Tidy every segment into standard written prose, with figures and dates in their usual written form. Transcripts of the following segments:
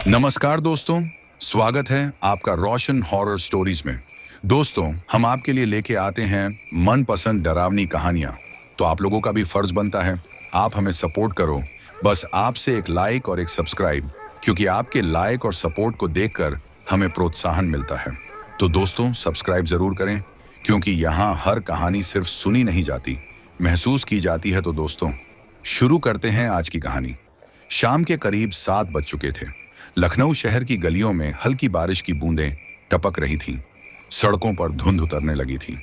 नमस्कार दोस्तों, स्वागत है आपका रोशन हॉरर स्टोरीज में। दोस्तों, हम आपके लिए लेके आते हैं मनपसंद डरावनी कहानियां। तो आप लोगों का भी फर्ज बनता है आप हमें सपोर्ट करो। बस आपसे एक लाइक और एक सब्सक्राइब, क्योंकि आपके लाइक और सपोर्ट को देखकर हमें प्रोत्साहन मिलता है। तो दोस्तों, सब्सक्राइब जरूर करें, क्योंकि यहाँ हर कहानी सिर्फ सुनी नहीं जाती, महसूस की जाती है। तो दोस्तों, शुरू करते हैं आज की कहानी। शाम के करीब 7 बज चुके थे। लखनऊ शहर की गलियों में हल्की बारिश की बूंदें टपक रही थीं। सड़कों पर धुंध उतरने लगी थी।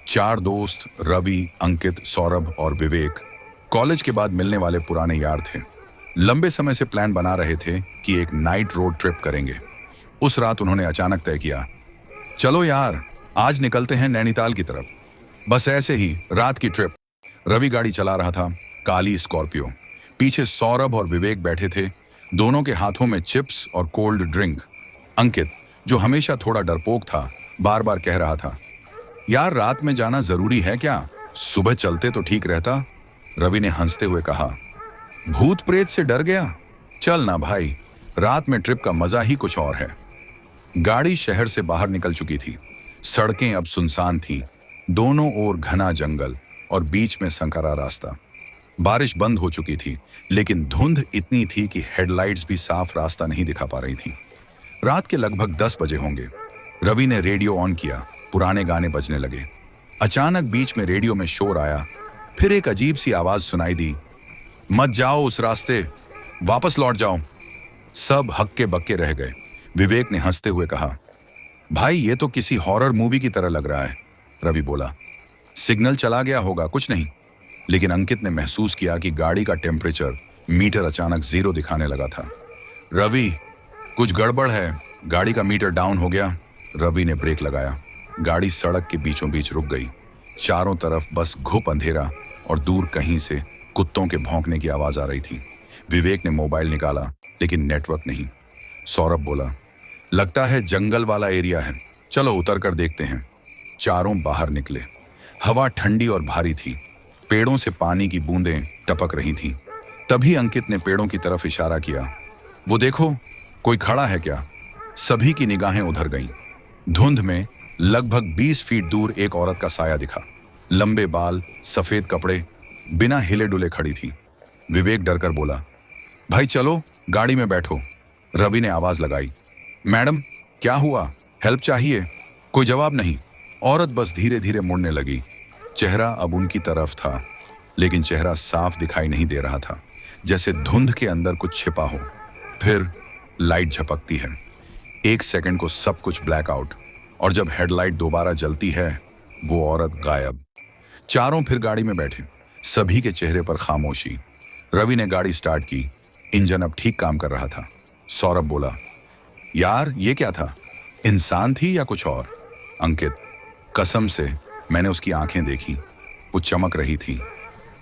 4 दोस्त, रवि, अंकित, सौरभ और विवेक, कॉलेज के बाद मिलने वाले पुराने यार थे। लंबे समय से प्लान बना रहे थे कि एक नाइट रोड ट्रिप करेंगे। उस रात उन्होंने अचानक तय किया, चलो यार, आज निकलते हैं नैनीताल की तरफ। बस ऐसे ही रात की ट्रिप। रवि गाड़ी चला रहा था, काली स्कॉर्पियो। पीछे सौरभ और विवेक बैठे थे, दोनों के हाथों में चिप्स और कोल्ड ड्रिंक। अंकित, जो हमेशा थोड़ा डरपोक था, बार बार कह रहा था, यार रात में जाना जरूरी है क्या? सुबह चलते तो ठीक रहता। रवि ने हंसते हुए कहा, भूत प्रेत से डर गया? चल ना भाई, रात में ट्रिप का मजा ही कुछ और है। गाड़ी शहर से बाहर निकल चुकी थी। सड़कें अब सुनसान थीं, दोनों ओर घना जंगल और बीच में संकरा रास्ता। बारिश बंद हो चुकी थी, लेकिन धुंध इतनी थी कि हेडलाइट्स भी साफ रास्ता नहीं दिखा पा रही थी। रात के लगभग 10 बजे होंगे। रवि ने रेडियो ऑन किया, पुराने गाने बजने लगे। अचानक बीच में रेडियो में शोर आया, फिर एक अजीब सी आवाज सुनाई दी, मत जाओ उस रास्ते, वापस लौट जाओ। सब हक्के बक्के रह गए। विवेक ने हंसते हुए कहा, भाई ये तो किसी हॉरर मूवी की तरह लग रहा है। रवि बोला, सिग्नल चला गया होगा, कुछ नहीं। लेकिन अंकित ने महसूस किया कि गाड़ी का टेम्परेचर मीटर अचानक 0 दिखाने लगा था। रवि, कुछ गड़बड़ है, गाड़ी का मीटर डाउन हो गया। रवि ने ब्रेक लगाया। गाड़ी सड़क के बीचों बीच रुक गई। चारों तरफ बस घुप अंधेरा और दूर कहीं से कुत्तों के भौंकने की आवाज आ रही थी। विवेक ने मोबाइल निकाला, लेकिन नेटवर्क नहीं। सौरभ बोला, लगता है जंगल वाला एरिया है, चलो उतर कर देखते हैं। चारों बाहर निकले। हवा ठंडी और भारी थी, पेड़ों से पानी की बूंदें टपक रही थीं। तभी अंकित ने पेड़ों की तरफ इशारा किया, वो देखो, कोई खड़ा है क्या? सभी की निगाहें उधर गईं। धुंध में लगभग 20 फीट दूर एक औरत का साया दिखा। लंबे बाल, सफेद कपड़े, बिना हिले डुले खड़ी थी। विवेक डरकर बोला, भाई चलो, गाड़ी में बैठो। रवि ने आवाज लगाई, मैडम क्या हुआ, हेल्प चाहिए? कोई जवाब नहीं। औरत बस धीरे धीरे मुड़ने लगी। चेहरा अब उनकी तरफ था, लेकिन चेहरा साफ दिखाई नहीं दे रहा था, जैसे धुंध के अंदर कुछ छिपा हो। फिर लाइट झपकती है। 1 सेकंड को सब कुछ ब्लैकआउट, और जब हेडलाइट दोबारा जलती है, वो औरत गायब। चारों फिर गाड़ी में बैठे, सभी के चेहरे पर खामोशी। रवि ने गाड़ी स्टार्ट की, इंजन अब ठीक काम कर रहा था। सौरभ बोला, यार ये क्या था, इंसान थी या कुछ और? अंकित, कसम से मैंने उसकी आंखें देखी, वो चमक रही थी।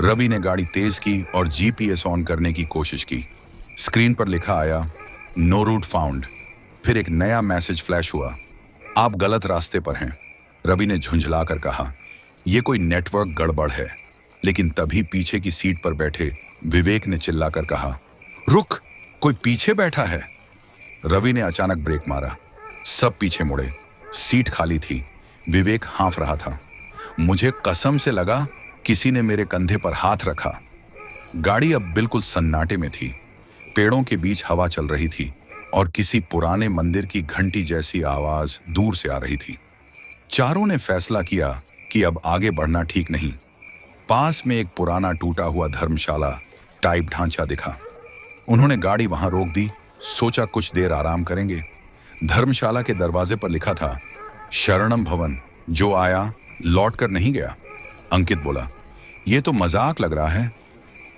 रवि ने गाड़ी तेज की और जीपीएस ऑन करने की कोशिश की। स्क्रीन पर लिखा आया, नो रूट फाउंड। फिर एक नया मैसेज फ्लैश हुआ, आप गलत रास्ते पर हैं। रवि ने झुंझला कर कहा, यह कोई नेटवर्क गड़बड़ है। लेकिन तभी पीछे की सीट पर बैठे विवेक ने चिल्लाकर कहा, रुक, कोई पीछे बैठा है। रवि ने अचानक ब्रेक मारा। सब पीछे मुड़े। सीट खाली थी। विवेक हाँफ रहा था, मुझे कसम से लगा किसी ने मेरे कंधे पर हाथ रखा। गाड़ी अब बिल्कुल सन्नाटे में थी। पेड़ों के बीच हवा चल रही थी और किसी पुराने मंदिर की घंटी जैसी आवाज दूर से आ रही थी। चारों ने फैसला किया कि अब आगे बढ़ना ठीक नहीं। पास में एक पुराना टूटा हुआ धर्मशाला टाइप ढांचा दिखा। उन्होंने गाड़ी वहां रोक दी, सोचा कुछ देर आराम करेंगे। धर्मशाला के दरवाजे पर लिखा था, शरणम भवन, जो आया लौट कर नहीं गया। अंकित बोला, यह तो मजाक लग रहा है।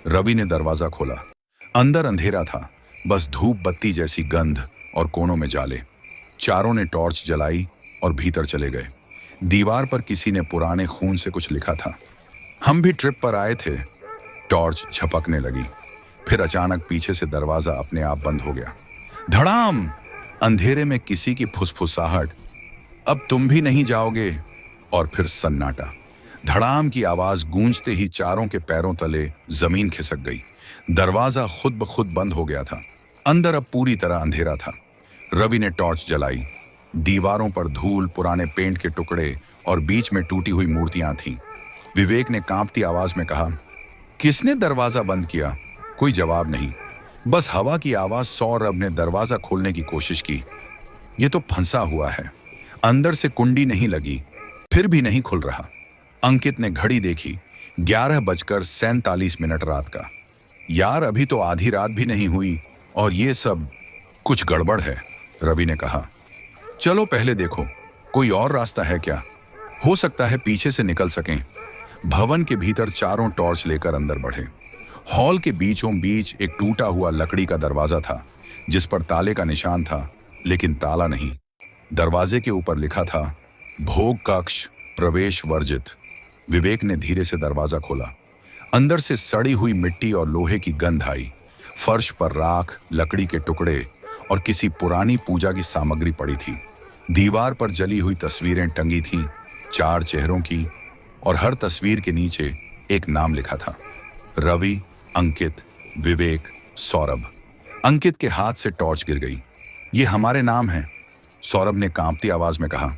रवि ने दरवाजा खोला। अंदर अंधेरा था, बस धूप बत्ती जैसी गंध और कोनों में जाले। चारों ने टॉर्च जलाई और भीतर चले गए। दीवार पर किसी ने पुराने खून से कुछ लिखा था, हम भी ट्रिप पर आए थे। टॉर्च झपकने लगी। फिर अचानक पीछे से दरवाजा अपने आप बंद हो गया। धड़ाम! अंधेरे में किसी की फुसफुसाहट, अब तुम भी नहीं जाओगे। और फिर सन्नाटा। धड़ाम की आवाज गूंजते ही चारों के पैरों तले जमीन खिसक गई। दरवाजा खुद ब खुद बंद हो गया था। अंदर अब पूरी तरह अंधेरा था। रवि ने टॉर्च जलाई। दीवारों पर धूल, पुराने पेंट के टुकड़े और बीच में टूटी हुई मूर्तियां थीं। विवेक ने कांपती आवाज में कहा, किसने दरवाजा बंद किया? कोई जवाब नहीं, बस हवा की आवाज। सौरभ ने दरवाजा खोलने की कोशिश की। ये तो फंसा हुआ है, अंदर से कुंडी नहीं लगी, फिर भी नहीं खुल रहा। अंकित ने घड़ी देखी, 11:47 रात का। यार, अभी तो आधी रात भी नहीं हुई और ये सब कुछ गड़बड़ है। रवि ने कहा, चलो पहले देखो, कोई और रास्ता है क्या? हो सकता है पीछे से निकल सकें। भवन के भीतर चारों टॉर्च लेकर अंदर बढ़े। हॉल के बीचों बीच एक टूटा हुआ लकड़ी का दरवाजा था, जिस पर ताले का निशान था, लेकिन ताला नहीं। दरवाजे के ऊपर लिखा था, भोग कक्ष, प्रवेश वर्जित। विवेक ने धीरे से दरवाजा खोला। अंदर से सड़ी हुई मिट्टी और लोहे की गंध आई। फर्श पर राख, लकड़ी के टुकड़े और किसी पुरानी पूजा की सामग्री पड़ी थी। दीवार पर जली हुई तस्वीरें टंगी थीं, 4 चेहरों की, और हर तस्वीर के नीचे एक नाम लिखा था, रवि, अंकित, विवेक, सौरभ। अंकित के हाथ से टॉर्च गिर गई। ये हमारे नाम हैं, सौरभ ने कांपती आवाज में कहा।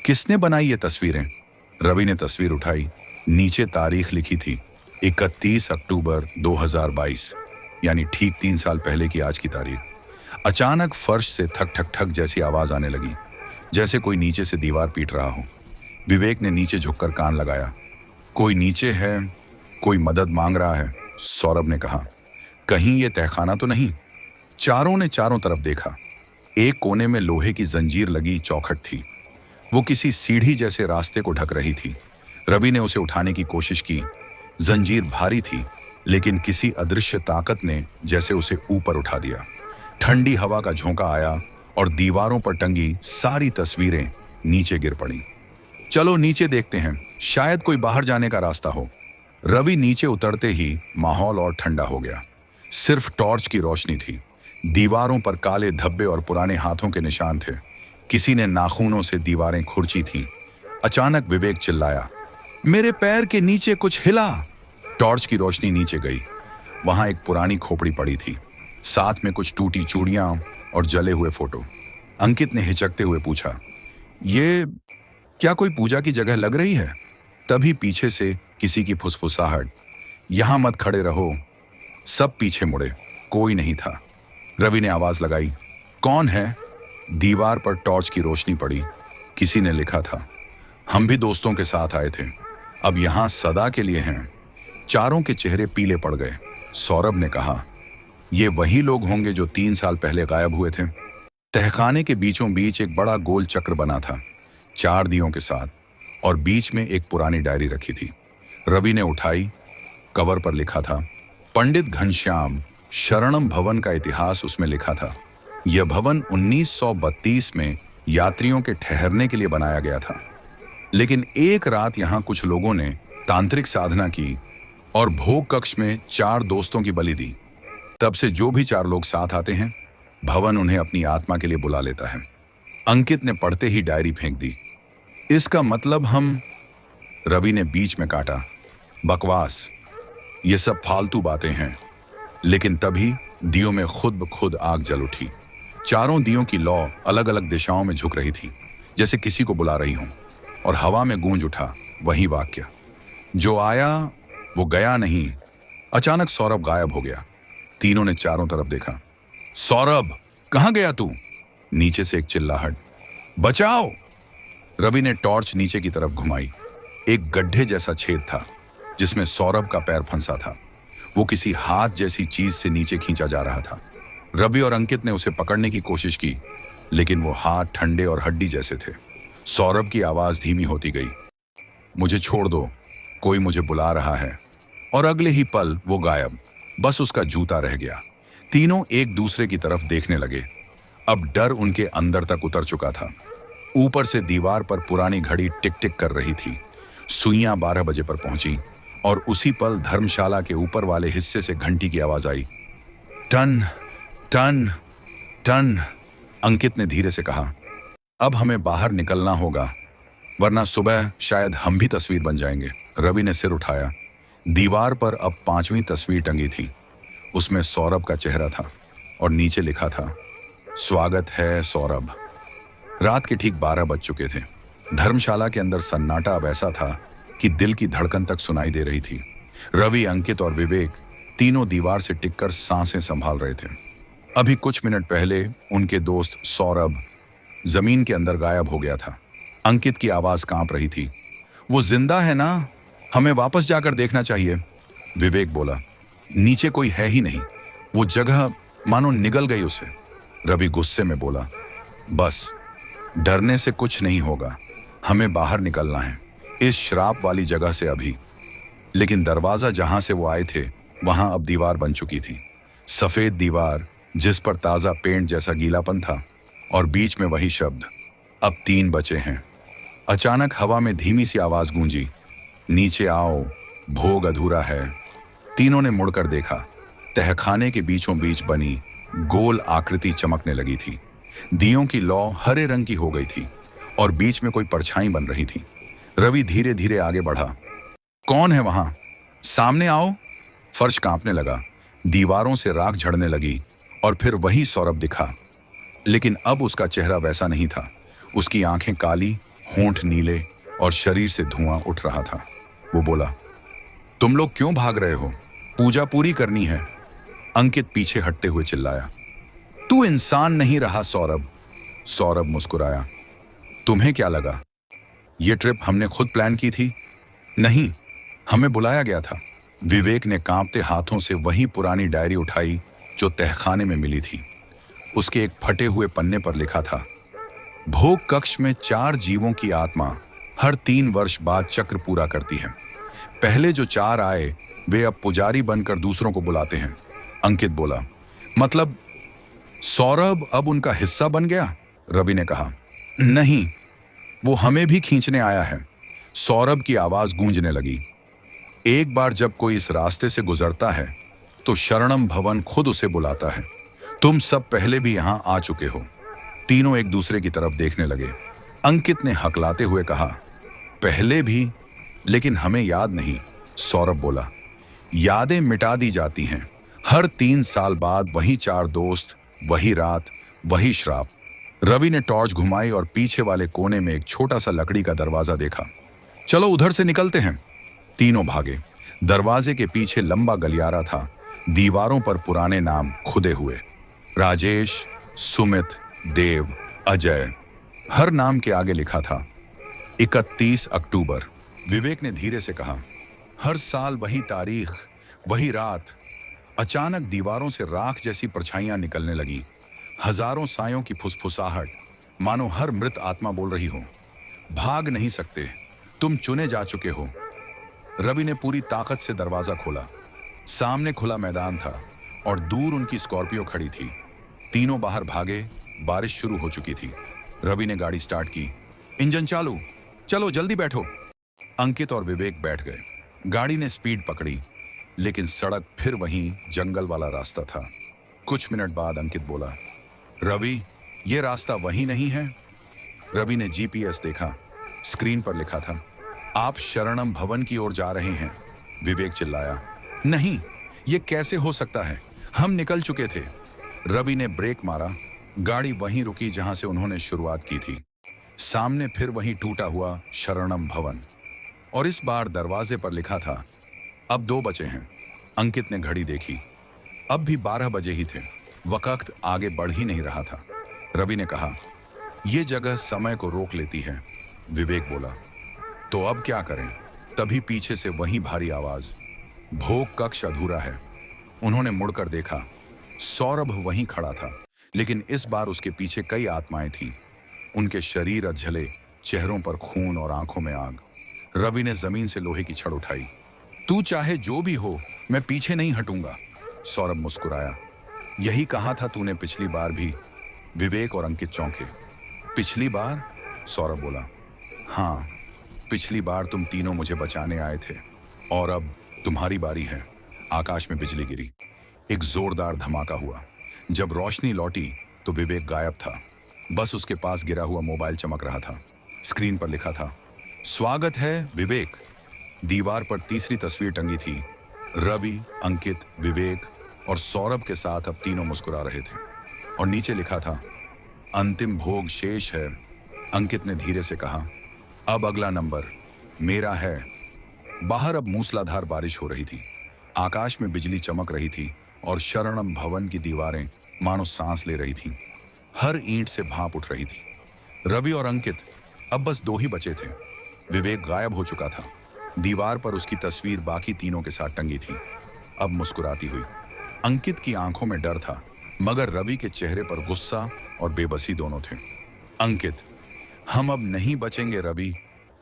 किसने बनाई ये तस्वीरें? रवि ने तस्वीर उठाई। नीचे तारीख लिखी थी, 31 अक्टूबर 2022, यानी ठीक 3 साल पहले की आज की तारीख। अचानक फर्श से थक ठक ठक जैसी आवाज आने लगी, जैसे कोई नीचे से दीवार पीट रहा हो। विवेक ने नीचे झुककर कान लगाया। कोई नीचे है, कोई मदद मांग रहा है, सौरभ ने कहा। कहीं ये तहखाना तो नहीं? चारों ने चारों तरफ देखा। एक कोने में लोहे की जंजीर लगी चौखट थी। वो किसी सीढ़ी जैसे रास्ते को ढक रही थी। रवि ने उसे उठाने की कोशिश की। जंजीर भारी थी, लेकिन किसी अदृश्य ताकत ने जैसे उसे ऊपर उठा दिया। ठंडी हवा का झोंका आया और दीवारों पर टंगी सारी तस्वीरें नीचे गिर पड़ी। चलो नीचे देखते हैं, शायद कोई बाहर जाने का रास्ता हो। रवि नीचे उतरते ही माहौल और ठंडा हो गया। सिर्फ टॉर्च की रोशनी थी। दीवारों पर काले धब्बे और पुराने हाथों के निशान थे। किसी ने नाखूनों से दीवारें खुरची थीं। अचानक विवेक चिल्लाया, मेरे पैर के नीचे कुछ हिला। टॉर्च की रोशनी नीचे गई। वहां एक पुरानी खोपड़ी पड़ी थी, साथ में कुछ टूटी चूड़ियां और जले हुए फोटो। अंकित ने हिचकते हुए पूछा, ये क्या कोई पूजा की जगह लग रही है? तभी पीछे से किसी की फुसफुसाहट, यहां मत खड़े रहो। सब पीछे मुड़े, कोई नहीं था। रवि ने आवाज लगाई, कौन है? दीवार पर टॉर्च की रोशनी पड़ी। किसी ने लिखा था, हम भी दोस्तों के साथ आए थे, अब यहां सदा के लिए हैं। चारों के चेहरे पीले पड़ गए। सौरभ ने कहा, ये वही लोग होंगे जो 3 साल पहले गायब हुए थे। तहखाने के बीचों बीच एक बड़ा गोल चक्र बना था, 4 दियों के साथ, और बीच में एक पुरानी डायरी रखी थी। रवि ने उठाई। कवर पर लिखा था, पंडित घनश्याम शरणम भवन का इतिहास। उसमें लिखा था, यह भवन 1932 में यात्रियों के ठहरने के लिए बनाया गया था, लेकिन एक रात यहां कुछ लोगों ने तांत्रिक साधना की और भोग कक्ष में 4 दोस्तों की बलि दी। तब से जो भी 4 लोग साथ आते हैं, भवन उन्हें अपनी आत्मा के लिए बुला लेता है। अंकित ने पढ़ते ही डायरी फेंक दी। इसका मतलब हम? रवि ने बीच में काटा, बकवास, ये सब फालतू बातें हैं। लेकिन तभी दियों में खुद ब खुद आग जल उठी। चारों दियों की लौ अलग अलग दिशाओं में झुक रही थी, जैसे किसी को बुला रही हूं, और हवा में गूंज उठा वही वाक्य, जो आया वो गया नहीं। अचानक सौरभ गायब हो गया। तीनों ने चारों तरफ देखा। सौरभ, कहां गया तू? नीचे से एक चिल्लाहट, बचाओ! रवि ने टॉर्च नीचे की तरफ घुमाई। एक गड्ढे जैसा छेद था, जिसमें सौरभ का पैर फंसा था। वो किसी हाथ जैसी चीज से नीचे खींचा जा रहा था। रवि और अंकित ने उसे पकड़ने की कोशिश की, लेकिन वो हाथ ठंडे और हड्डी जैसे थे। सौरभ की आवाज धीमी होती गई, मुझे छोड़ दो, कोई मुझे बुला रहा है। और अगले ही पल वो गायब, बस उसका जूता रह गया। तीनों एक दूसरे की तरफ देखने लगे। अब डर उनके अंदर तक उतर चुका था। ऊपर से दीवार पर पुरानी घड़ी टिक टिक कर रही थी। सुइयां 12 बजे पर पहुंची और उसी पल धर्मशाला के ऊपर वाले हिस्से से घंटी की आवाज आई, टन टन टन। अंकित ने धीरे से कहा, अब हमें बाहर निकलना होगा, वरना सुबह शायद हम भी तस्वीर बन जाएंगे। रवि ने सिर उठाया। दीवार पर अब 5वीं तस्वीर टंगी थी। उसमें सौरभ का चेहरा था और नीचे लिखा था, स्वागत है सौरभ। रात के ठीक 12 बज चुके थे। धर्मशाला के अंदर सन्नाटा अब ऐसा था कि दिल की धड़कन तक सुनाई दे रही थी। रवि, अंकित और विवेक तीनों दीवार से टिककर सांसें संभाल रहे थे। अभी कुछ मिनट पहले उनके दोस्त सौरभ जमीन के अंदर गायब हो गया था। अंकित की आवाज कांप रही थी। वो जिंदा है ना? हमें वापस जाकर देखना चाहिए, विवेक बोला। नीचे कोई है ही नहीं, वो जगह मानो निगल गई उसे। रवि गुस्से में बोला, बस डरने से कुछ नहीं होगा, हमें बाहर निकलना है इस श्राप वाली जगह से अभी। लेकिन दरवाजा जहां से वो आए थे वहां अब दीवार बन चुकी थी। सफेद दीवार जिस पर ताजा पेंट जैसा गीलापन था और बीच में वही शब्द, अब 3 बचे हैं। अचानक हवा में धीमी सी आवाज गूंजी, नीचे आओ, भोग अधूरा है। तीनों ने मुड़कर देखा। तहखाने के बीचों बीच बनी गोल आकृति चमकने लगी थी। दियों की लौ हरे रंग की हो गई थी और बीच में कोई परछाई बन रही थी। रवि धीरे धीरे आगे बढ़ा। कौन है वहां? सामने आओ। फर्श कांपने लगा, दीवारों से राख झड़ने लगी और फिर वही सौरभ दिखा। लेकिन अब उसका चेहरा वैसा नहीं था। उसकी आंखें काली, होंठ नीले और शरीर से धुआं उठ रहा था। वो बोला, तुम लोग क्यों भाग रहे हो? पूजा पूरी करनी है। अंकित पीछे हटते हुए चिल्लाया। तू इंसान नहीं रहा सौरभ। सौरभ मुस्कुराया। तुम्हें क्या लगा ये ट्रिप हमने खुद प्लान की थी? नहीं, हमें बुलाया गया था। विवेक ने कांपते हाथों से वही पुरानी डायरी उठाई जो तहखाने में मिली थी। उसके एक फटे हुए पन्ने पर लिखा था, भोग कक्ष में 4 जीवों की आत्मा हर 3 वर्ष बाद चक्र पूरा करती है। पहले जो 4 आए वे अब पुजारी बनकर दूसरों को बुलाते हैं। अंकित बोला, मतलब सौरभ अब उनका हिस्सा बन गया? रवि ने कहा, नहीं, वो हमें भी खींचने आया है। सौरभ की आवाज गूंजने लगी। एक बार जब कोई इस रास्ते से गुजरता है तो शरणम भवन खुद उसे बुलाता है। तुम सब पहले भी यहां आ चुके हो। तीनों एक दूसरे की तरफ देखने लगे। अंकित ने हकलाते हुए कहा, पहले भी, लेकिन हमें याद नहीं। सौरभ बोला, यादें मिटा दी जाती हैं। हर 3 साल बाद वही 4 दोस्त, वही रात, वही श्राप। रवि ने टॉर्च घुमाई और पीछे वाले कोने में एक छोटा सा लकड़ी का दरवाजा देखा। चलो उधर से निकलते हैं। तीनों भागे। दरवाजे के पीछे लंबा गलियारा था। दीवारों पर पुराने नाम खुदे हुए, राजेश, सुमित, देव, अजय। हर नाम के आगे लिखा था 31 अक्टूबर। विवेक ने धीरे से कहा, हर साल वही तारीख, वही रात। अचानक दीवारों से राख जैसी परछाइयां निकलने लगी। हजारों सायों की फुसफुसाहट, मानो हर मृत आत्मा बोल रही हो, भाग नहीं सकते, तुम चुने जा चुके हो। रवि ने पूरी ताकत से दरवाजा खोला। सामने खुला मैदान था और दूर उनकी स्कॉर्पियो खड़ी थी। तीनों बाहर भागे। बारिश शुरू हो चुकी थी। रवि ने गाड़ी स्टार्ट की। इंजन चालू, चलो जल्दी बैठो। अंकित और विवेक बैठ गए। गाड़ी ने स्पीड पकड़ी, लेकिन सड़क फिर वहीं जंगल वाला रास्ता था। कुछ मिनट बाद अंकित बोला, रवि, ये रास्ता वही नहीं है? रवि ने जीपीएस देखा। स्क्रीन पर लिखा था, आप शरणम भवन की ओर जा रहे हैं। विवेक चिल्लाया, नहीं, ये कैसे हो सकता है? हम निकल चुके थे। रवि ने ब्रेक मारा। गाड़ी वहीं रुकी जहां से उन्होंने शुरुआत की थी। सामने फिर वही टूटा हुआ शरणम भवन और इस बार दरवाजे पर लिखा था, अब 2 बचे हैं। अंकित ने घड़ी देखी। अब भी 12 बजे ही थे। वक्त आगे बढ़ ही नहीं रहा था। रवि ने कहा, यह जगह समय को रोक लेती है। विवेक बोला, तो अब क्या करें? तभी पीछे से वही भारी आवाज, भोग कक्ष अधूरा है। उन्होंने मुड़कर देखा। सौरभ वहीं खड़ा था, लेकिन इस बार उसके पीछे कई आत्माएं थीं। उनके शरीर अधजले, चेहरों पर खून और आंखों में आग। रवि ने जमीन से लोहे की छड़ उठाई। तू चाहे जो भी हो, मैं पीछे नहीं हटूंगा। सौरभ मुस्कुराया। यही कहा था तूने पिछली बार भी। विवेक और अंकित चौंके। पिछली बार? सौरभ बोला, हाँ, पिछली बार तुम तीनों मुझे बचाने आए थे और अब तुम्हारी बारी है। आकाश में बिजली गिरी। एक जोरदार धमाका हुआ। जब रोशनी लौटी तो विवेक गायब था। बस उसके पास गिरा हुआ मोबाइल चमक रहा था। स्क्रीन पर लिखा था, स्वागत है विवेक। दीवार पर तीसरी तस्वीर टंगी थी, रवि, अंकित, विवेक और सौरभ के साथ अब तीनों मुस्कुरा रहे थे। और नीचे लिखा था, अंतिम भोग शेष है। अंकित ने धीरे से कहा, अब अगला नंबर मेरा है। बाहर अब मूसलाधार बारिश हो रही थी। आकाश में बिजली चमक रही थी और शरणम भवन की दीवारें मानो सांस ले रही थीं। हर ईंट से भाप उठ रही थी। रवि और अंकित अब बस दो ही बचे थे। विवेक गायब हो चुका था। दीवार पर उसकी तस्वीर बाकी तीनों के साथ टंगी थी, अब मुस्कुराती हुई। अंकित की आंखों में डर था, मगर रवि के चेहरे पर गुस्सा और बेबसी दोनों थे। अंकित, हम अब नहीं बचेंगे रवि,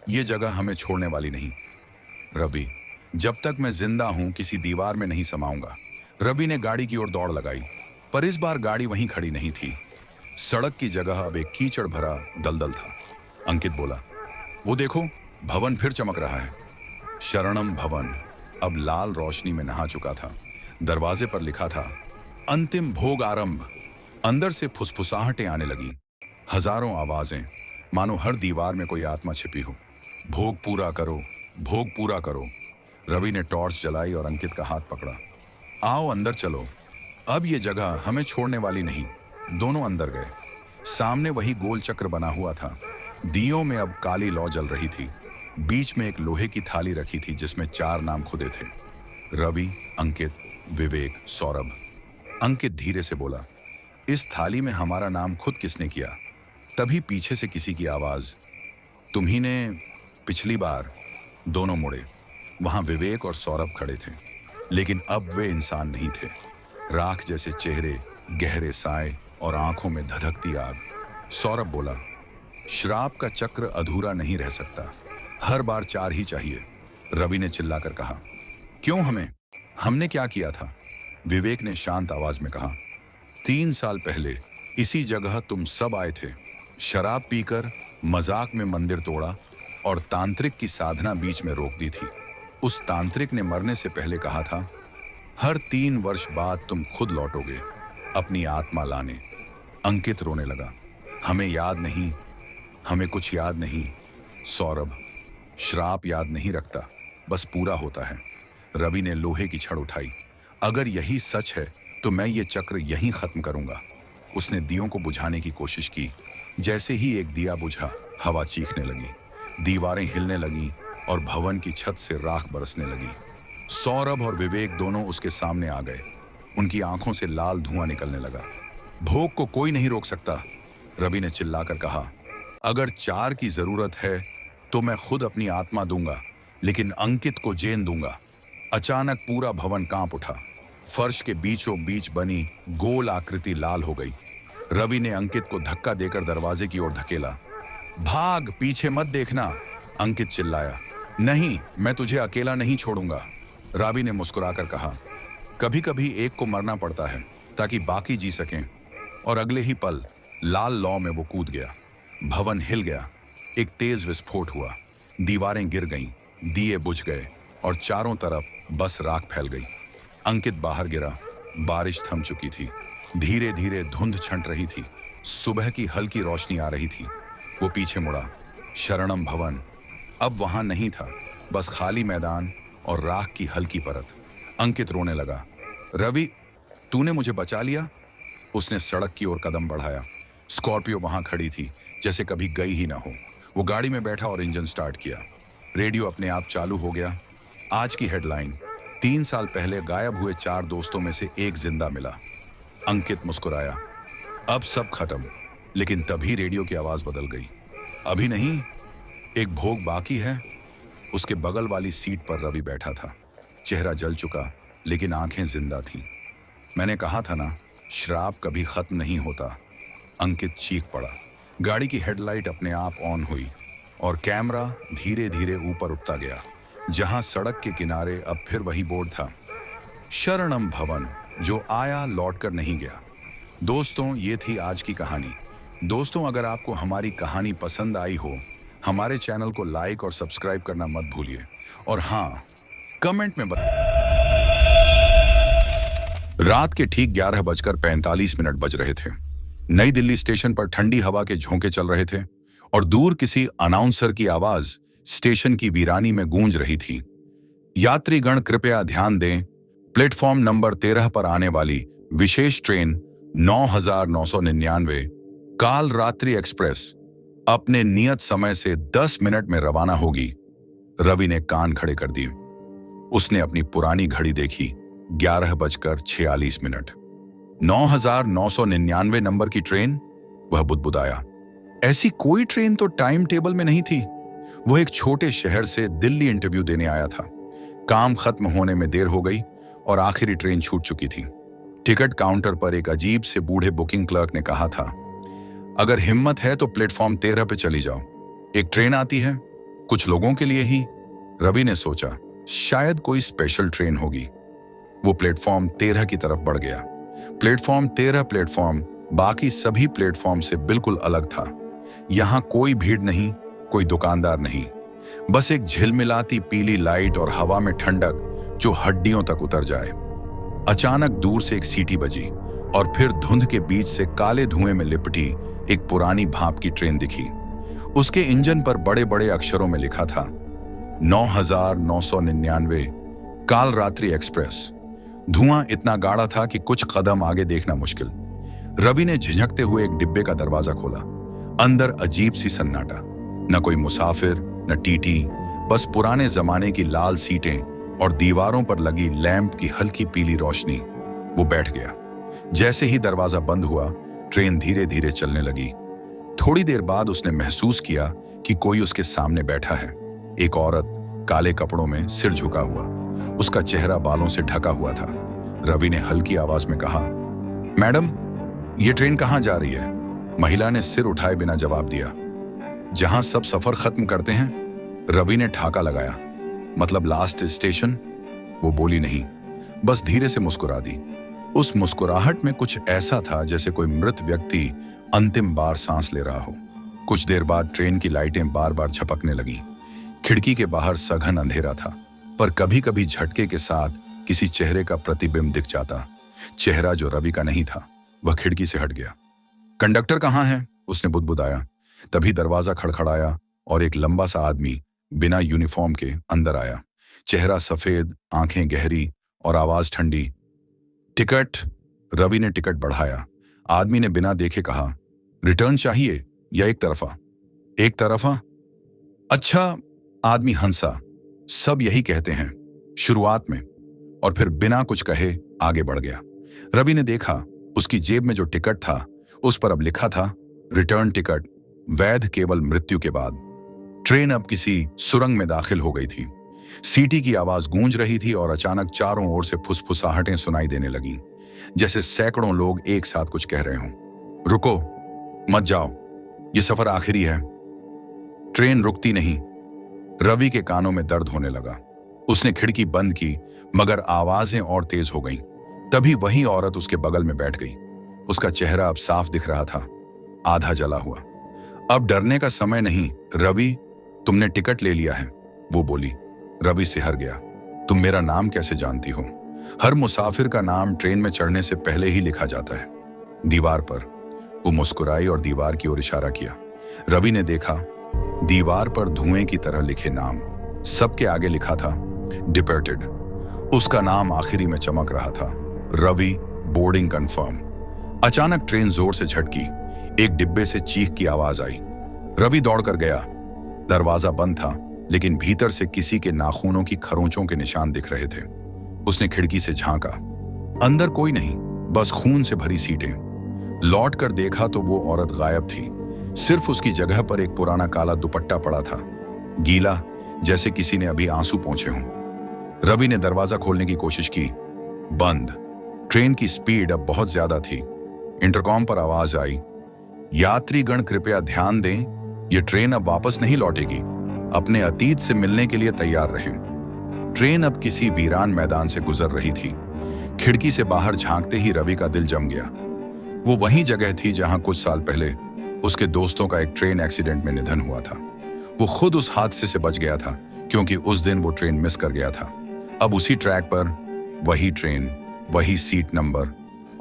ये जगह हमें छोड़ने वाली नहीं। रवि, जब तक मैं जिंदा हूं किसी दीवार में नहीं समाऊंगा। रवि ने गाड़ी की ओर दौड़ लगाई, पर इस बार गाड़ी वहीं खड़ी नहीं थी। सड़क की जगह अब एक कीचड़ भरा दलदल था। अंकित बोला, वो देखो, भवन फिर चमक रहा है। शरणम भवन अब लाल रोशनी में नहा चुका था। दरवाजे पर लिखा था, अंतिम भोग आरंभ। अंदर से फुसफुसाहटें आने लगी, हजारों आवाजें, मानो हर दीवार में कोई आत्मा छिपी हो। भोग पूरा करो, भोग पूरा करो। रवि ने टॉर्च जलाई और अंकित का हाथ पकड़ा। आओ अंदर चलो, अब ये जगह हमें छोड़ने वाली नहीं। दोनों अंदर गए। सामने वही गोल चक्र बना हुआ था। दियों में अब काली लौ जल रही थी। बीच में एक लोहे की थाली रखी थी जिसमें 4 नाम खुदे थे, रवि, अंकित, विवेक, सौरभ। अंकित धीरे से बोला, इस थाली में हमारा नाम खुद किसने किया? तभी पीछे से किसी की आवाज, तुम्ही ने पिछली बार। दोनों मुड़े। वहां विवेक और सौरभ खड़े थे, लेकिन अब वे इंसान नहीं थे। राख जैसे चेहरे, गहरे साए और आंखों में धधकती आग। सौरभ बोला, श्राप का चक्र अधूरा नहीं रह सकता, हर बार 4 ही चाहिए। रवि ने चिल्लाकर कहा, क्यों हमें? हमने क्या किया था? विवेक ने शांत आवाज में कहा, 3 साल पहले इसी जगह तुम सब आए थे। शराब पीकर मजाक में मंदिर तोड़ा और तांत्रिक की साधना बीच में रोक दी थी। उस तांत्रिक ने मरने से पहले कहा था, हर 3 वर्ष बाद तुम खुद लौटोगे अपनी आत्मा लाने। अंकित रोने लगा, हमें याद नहीं, हमें कुछ याद नहीं। सौरभ, श्राप याद नहीं रखता, बस पूरा होता है। रवि ने लोहे की छड़ उठाई, अगर यही सच है तो मैं ये चक्र यहीं खत्म करूंगा। उसने दियों को बुझाने की कोशिश की। जैसे ही एक दिया बुझा, हवा चीखने लगी, दीवारें हिलने लगीं और भवन की छत से राख बरसने लगी। सौरभ और विवेक दोनों उसके सामने आ गए। उनकी आंखों से लाल धुआं निकलने लगा। भोग को कोई नहीं रोक सकता, रवि ने चिल्लाकर कहा। अगर 4 की जरूरत है तो मैं खुद अपनी आत्मा दूंगा, लेकिन अंकित को जेन दूंगा। अचानक पूरा भवन कांप उठा। फर्श के बीचों बीच बनी गोल आकृति लाल हो गई। रवि ने अंकित को धक्का देकर दरवाजे की ओर धकेला। भाग, पीछे मत देखना, अंकित चिल्लाया। नहीं, मैं तुझे अकेला नहीं छोड़ूंगा, रवि ने मुस्कुराकर कहा। कभी कभी एक को मरना पड़ता है ताकि बाकी जी सकें। और अगले ही पल लाल लौ में वो कूद गया। भवन हिल गया, एक तेज विस्फोट हुआ, दीवारें गिर गईं, दिए बुझ गए और चारों तरफ बस राख फैल गई। अंकित बाहर गिरा। बारिश थम चुकी थी। धीरे धीरे धुंध छंट रही थी। सुबह की हल्की रोशनी आ रही थी। वो पीछे मुड़ा। शरणम भवन अब वहां नहीं था, बस खाली मैदान और राख की हल्की परत। अंकित रोने लगा। रवि, तूने मुझे बचा लिया। उसने सड़क की ओर कदम बढ़ाया। स्कॉर्पियो वहां खड़ी थी, जैसे कभी गई ही ना हो। वो गाड़ी में बैठा और इंजन स्टार्ट किया। रेडियो अपने आप चालू हो गया। आज की हेडलाइन, 3 साल पहले गायब हुए 4 दोस्तों में से एक जिंदा मिला। अंकित मुस्कुराया। अब सब खत्म, लेकिन तभी रेडियो की आवाज बदल गई। अभी नहीं, एक भोग बाकी है। उसके बगल वाली सीट पर रवि बैठा था। चेहरा जल चुका, लेकिन आंखें जिंदा थीं। मैंने कहा था ना, श्राप कभी खत्म नहीं होता। अंकित चीख पड़ा। गाड़ी की हेडलाइट अपने आप ऑन हुई और कैमरा धीरे धीरे ऊपर उठता गया। जहां सड़क के किनारे अब फिर वही बोर्ड था, शरणम भवन, जो आया लौटकर नहीं गया। दोस्तों, ये थी आज की कहानी। दोस्तों, अगर आपको हमारी कहानी पसंद आई हो, हमारे चैनल को लाइक और सब्सक्राइब करना मत भूलिए। और हाँ, कमेंट में रात के ठीक 11:45 बज रहे थे। नई दिल्ली स्टेशन पर ठंडी हवा के झोंके चल रहे थे और दूर किसी अनाउंसर की आवाज स्टेशन की वीरानी में गूंज रही थी। यात्रीगण कृपया ध्यान दें, प्लेटफॉर्म नंबर 13 पर आने वाली विशेष ट्रेन 9999 काल रात्रि एक्सप्रेस अपने नियत समय से 10 मिनट में रवाना होगी। रवि ने कान खड़े कर दिए। उसने अपनी पुरानी घड़ी देखी, 11:46। 9999 नंबर की ट्रेन? वह बुदबुदाया। ऐसी कोई ट्रेन तो टाइम टेबल में नहीं थी। वह एक छोटे शहर से दिल्ली इंटरव्यू देने आया था। काम खत्म होने में देर हो गई और आखिरी ट्रेन छूट चुकी थी। टिकट काउंटर पर एक अजीब से बूढ़े बुकिंग क्लर्क ने कहा था, अगर हिम्मत है तो प्लेटफॉर्म 13 पे चली जाओ, एक ट्रेन आती है, कुछ लोगों के लिए ही। रवि ने सोचा, शायद कोई स्पेशल ट्रेन होगी। वो प्लेटफॉर्म 13 की तरफ बढ़ गया। प्लेटफॉर्म 13 प्लेटफॉर्म बाकी सभी प्लेटफॉर्म से बिल्कुल अलग था। यहां कोई भीड़ नहीं, कोई दुकानदार नहीं, बस एक झिलमिलाती पीली लाइट और हवा में ठंडक जो हड्डियों तक उतर जाए। अचानक दूर से एक सीटी बजी और फिर धुंध के बीच से काले धुएं में लिपटी एक पुरानी भाप की ट्रेन दिखी। उसके इंजन पर बड़े बड़े अक्षरों में लिखा था 9999 काल रात्रि एक्सप्रेस। धुआं इतना गाढ़ा था कि कुछ कदम आगे देखना मुश्किल। रवि ने झिझकते हुए एक डिब्बे का दरवाजा खोला। अंदर अजीब सी सन्नाटा, न कोई मुसाफिर, न टीटी, बस पुराने जमाने की लाल सीटें और दीवारों पर लगी लैंप की हल्की पीली रोशनी। वो बैठ गया। जैसे ही दरवाजा बंद हुआ, ट्रेन धीरे धीरे चलने लगी। थोड़ी देर बाद उसने महसूस किया कि कोई उसके सामने बैठा है। एक औरत, काले कपड़ों में, सिर झुका हुआ। उसका चेहरा बालों से ढका हुआ था। रवि ने हल्की आवाज में कहा, मैडम, ये ट्रेन कहां जा रही है? महिला ने सिर उठाए बिना जवाब दिया। जहां सब सफर खत्म करते हैं। रवि ने ठाका लगाया, मतलब लास्ट स्टेशन? वो बोली नहीं, बस धीरे से मुस्कुरा दी। उस मुस्कुराहट में कुछ ऐसा था जैसे कोई मृत व्यक्ति अंतिम बार सांस ले रहा हो। कुछ देर बाद ट्रेन की लाइटें बार बार झपकने लगीं। खिड़की के बाहर सघन अंधेरा था, पर कभी कभी झटके के साथ किसी चेहरे का प्रतिबिंब दिख जाता। चेहरा जो रवि का नहीं था। वह खिड़की से हट गया। कंडक्टर कहाँ है? उसने बुदबुदाया। तभी दरवाजा खड़खड़ाया और एक लंबा सा आदमी बिना यूनिफॉर्म के अंदर आया। चेहरा सफेद, आंखें गहरी और आवाज ठंडी। टिकट? रवि ने टिकट बढ़ाया। आदमी ने बिना देखे कहा, रिटर्न चाहिए या एक तरफा? एक तरफा? अच्छा। आदमी हंसा। सब यही कहते हैं शुरुआत में। और फिर बिना कुछ कहे आगे बढ़ गया। रवि ने देखा, उसकी जेब में जो टिकट था उस पर अब लिखा था, रिटर्न टिकट, वैध केवल मृत्यु के बाद। ट्रेन अब किसी सुरंग में दाखिल हो गई थी। सीटी की आवाज गूंज रही थी और अचानक चारों ओर से फुसफुसाहटें सुनाई देने लगीं, जैसे सैकड़ों लोग एक साथ कुछ कह रहे हों। रुको, मत जाओ, ये सफर आखिरी है। ट्रेन रुकती नहीं। रवि के कानों में दर्द होने लगा। उसने खिड़की बंद की, मगर आवाजें और तेज हो गईं। तभी वही औरत उसके बगल में बैठ गई। उसका चेहरा अब साफ दिख रहा था, आधा जला हुआ। अब डरने का समय नहीं, रवि, तुमने टिकट ले लिया है, वो बोली। रवि सिहर गया। तुम मेरा नाम कैसे जानती हो? हर मुसाफिर का नाम ट्रेन में चढ़ने से पहले ही लिखा जाता है, दीवार पर। वो मुस्कुराई और दीवार की ओर इशारा किया। रवि ने देखा, दीवार पर धुएं की तरह लिखे नाम। सबके आगे लिखा था, डिपार्टेड। उसका नाम आखिरी में चमक रहा था, रवि, बोर्डिंग कंफर्म। अचानक ट्रेन जोर से झटकी। एक डिब्बे से चीख की आवाज आई। रवि दौड़कर गया। दरवाजा बंद था, लेकिन भीतर से किसी के नाखूनों की खरोंचों के निशान दिख रहे थे। उसने खिड़की से झांका। अंदर कोई नहीं, बस खून से भरी सीटें। लौट कर देखा तो वो औरत गायब थी। सिर्फ उसकी जगह पर एक पुराना काला दुपट्टा पड़ा था, गीला, जैसे किसी ने अभी आंसू पोंछे हों। रवि ने दरवाजा खोलने की कोशिश की, बंद। ट्रेन की स्पीड अब बहुत ज्यादा थी। इंटरकॉम पर आवाज आई, यात्रीगण कृपया ध्यान दें, ये ट्रेन अब वापस नहीं लौटेगी। अपने अतीत से मिलने के लिए तैयार रहें। ट्रेन अब किसी वीरान मैदान से गुजर रही थी। खिड़की से बाहर झांकते ही रवि का दिल जम गया। वो वही जगह थी जहां कुछ साल पहले उसके दोस्तों का एक ट्रेन एक्सीडेंट में निधन हुआ था। वो खुद उस हादसे से बच गया था, क्योंकि उस दिन वो ट्रेन मिस कर गया था। अब उसी ट्रैक पर वही ट्रेन, वही सीट नंबर,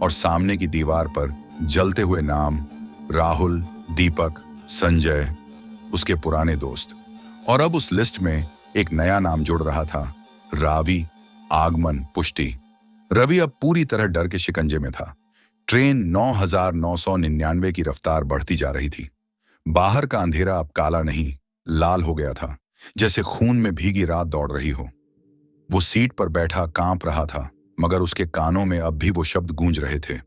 और सामने की दीवार पर जलते हुए नाम, राहुल, दीपक, संजय, उसके पुराने दोस्त। और अब उस लिस्ट में एक नया नाम जुड़ रहा था, रावी, आगमन, पुष्टि। रवि अब पूरी तरह डर के शिकंजे में था। ट्रेन 9,999 की रफ्तार बढ़ती जा रही थी। बाहर का अंधेरा अब काला नहीं, लाल हो गया था, जैसे खून में भीगी रात दौड़ रही हो। वो सीट पर बैठा कांप रहा था, मगर उसके कानों में अब भी वो शब्द गूंज रहे थे,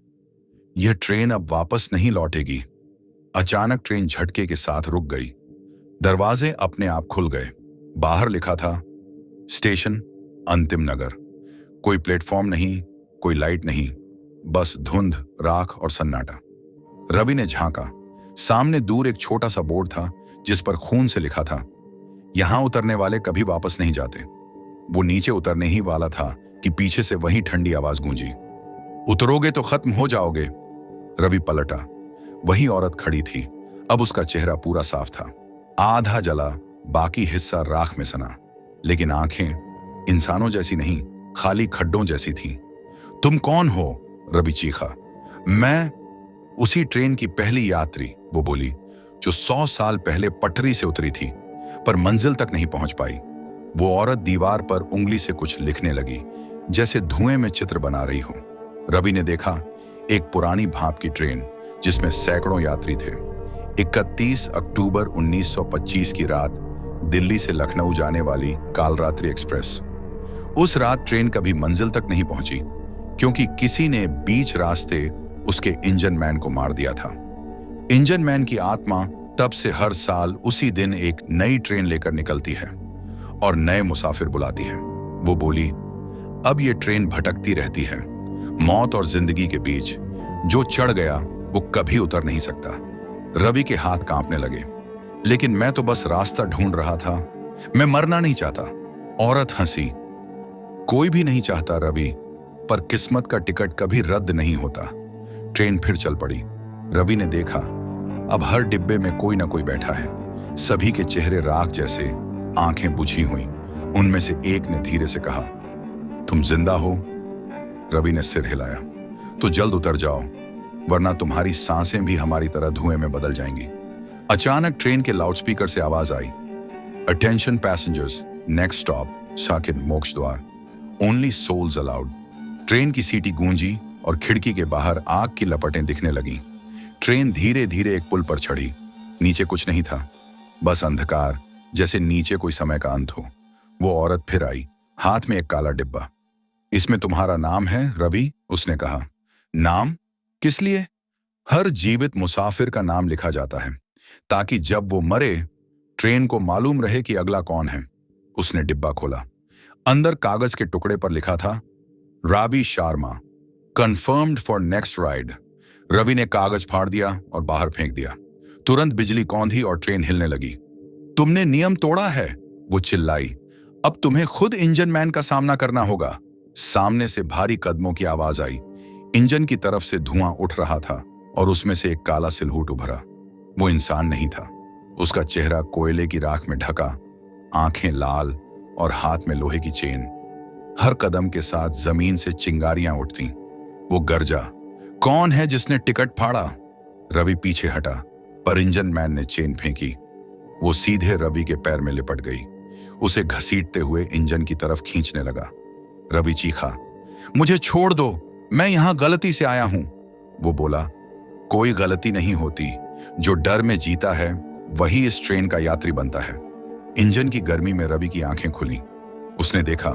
यह ट्रेन अब वापस नहीं लौटेगी। अचानक ट्रेन झटके के साथ रुक गई। दरवाजे अपने आप खुल गए। बाहर लिखा था, स्टेशन अंतिम नगर। कोई प्लेटफॉर्म नहीं, कोई लाइट नहीं, बस धुंध, राख और सन्नाटा। रवि ने झांका। सामने दूर एक छोटा सा बोर्ड था जिस पर खून से लिखा था, यहां उतरने वाले कभी वापस नहीं जाते। वो नीचे उतरने ही वाला था कि पीछे से वही ठंडी आवाज गूंजी, उतरोगे तो खत्म हो जाओगे। रवि पलटा। वही औरत खड़ी थी। अब उसका चेहरा पूरा साफ था, आधा जला, बाकी हिस्सा राख में सना, लेकिन आंखें इंसानों जैसी नहीं, खाली खड्डों जैसी थीं। तुम कौन हो? रवि चीखा। मैं उसी ट्रेन की पहली यात्री, वो बोली, जो 100 साल पहले पटरी से उतरी थी पर मंजिल तक नहीं पहुंच पाई। वो औरत दीवार पर उंगली से कुछ लिखने लगी, जैसे धुएं में चित्र बना रही हो। रवि ने देखा, एक पुरानी भाप की ट्रेन जिसमें सैकड़ों यात्री थे। 31 अक्टूबर 1925 की रात, दिल्ली से लखनऊ जाने वाली कालरात्रि एक्सप्रेस। उस रात ट्रेन कभी मंजिल तक नहीं पहुंची, क्योंकि किसी ने बीच रास्ते उसके इंजन मैन को मार दिया था। इंजन मैन की आत्मा तब से हर साल उसी दिन एक नई ट्रेन लेकर निकलती है और नए मुसाफिर बुलाती है। वो बोली, अब ये ट्रेन भटकती रहती है, मौत और जिंदगी के बीच। जो चढ़ गया वो कभी उतर नहीं सकता। रवि के हाथ कांपने लगे। लेकिन मैं तो बस रास्ता ढूंढ रहा था, मैं मरना नहीं चाहता। औरत हंसी। कोई भी नहीं चाहता रवि, पर किस्मत का टिकट कभी रद्द नहीं होता। ट्रेन फिर चल पड़ी। रवि ने देखा, अब हर डिब्बे में कोई ना कोई बैठा है। सभी के चेहरे राख जैसे, आंखें बुझी हुई। उनमें से एक ने धीरे से कहा, तुम जिंदा हो? रवि ने सिर हिलाया। तो जल्द उतर जाओ, वरना तुम्हारी सांसें भी हमारी तरह धुएं में बदल जाएंगी। अचानक ट्रेन के लाउडस्पीकर से आवाज आई, अटेंशन पैसेंजर्स, नेक्स्ट स्टॉप साकिन मोक्ष द्वार, ओनली सोल्स अलाउड। ट्रेन की सीटी गूंजी और खिड़की के बाहर आग की लपटें दिखने लगीं। ट्रेन धीरे धीरे एक पुल पर चढ़ी। नीचे कुछ नहीं था, बस अंधकार, जैसे नीचे कोई समय का अंत हो। वो औरत फिर आई, हाथ में एक काला डिब्बा। इसमें तुम्हारा नाम है रवि, उसने कहा। नाम? किस लिए? हर जीवित मुसाफिर का नाम लिखा जाता है, ताकि जब वो मरे ट्रेन को मालूम रहे कि अगला कौन है। उसने डिब्बा खोला। अंदर कागज के टुकड़े पर लिखा था, Ravi Sharma, confirmed for next ride. Ravi ने कागज फाड़ दिया और बाहर फेंक दिया। तुरंत बिजली कौंधी और ट्रेन हिलने लगी। तुमने नियम तोड़ा है, वो चिल्लाई। अब तुम्हें खुद इंजन मैन का सामना करना होगा। सामने से भारी कदमों की आवाज आई। इंजन की तरफ से धुआं उठ रहा था और उसमें से एक काला सिलहूट उभरा। वो इंसान नहीं था। उसका चेहरा कोयले की राख में ढका, आंखें लाल और हाथ में लोहे की चेन। हर कदम के साथ जमीन से चिंगारियां उठती। वो गरजा, कौन है जिसने टिकट फाड़ा? रवि पीछे हटा, पर इंजन मैन ने चेन फेंकी। वो सीधे रवि के पैर में लिपट गई, उसे घसीटते हुए इंजन की तरफ खींचने लगा। रवि चीखा, मुझे छोड़ दो, मैं यहां गलती से आया हूं। वो बोला, कोई गलती नहीं होती, जो डर में जीता है वही इस ट्रेन का यात्री बनता है। इंजन की गर्मी में रवि की आंखें खुली। उसने देखा,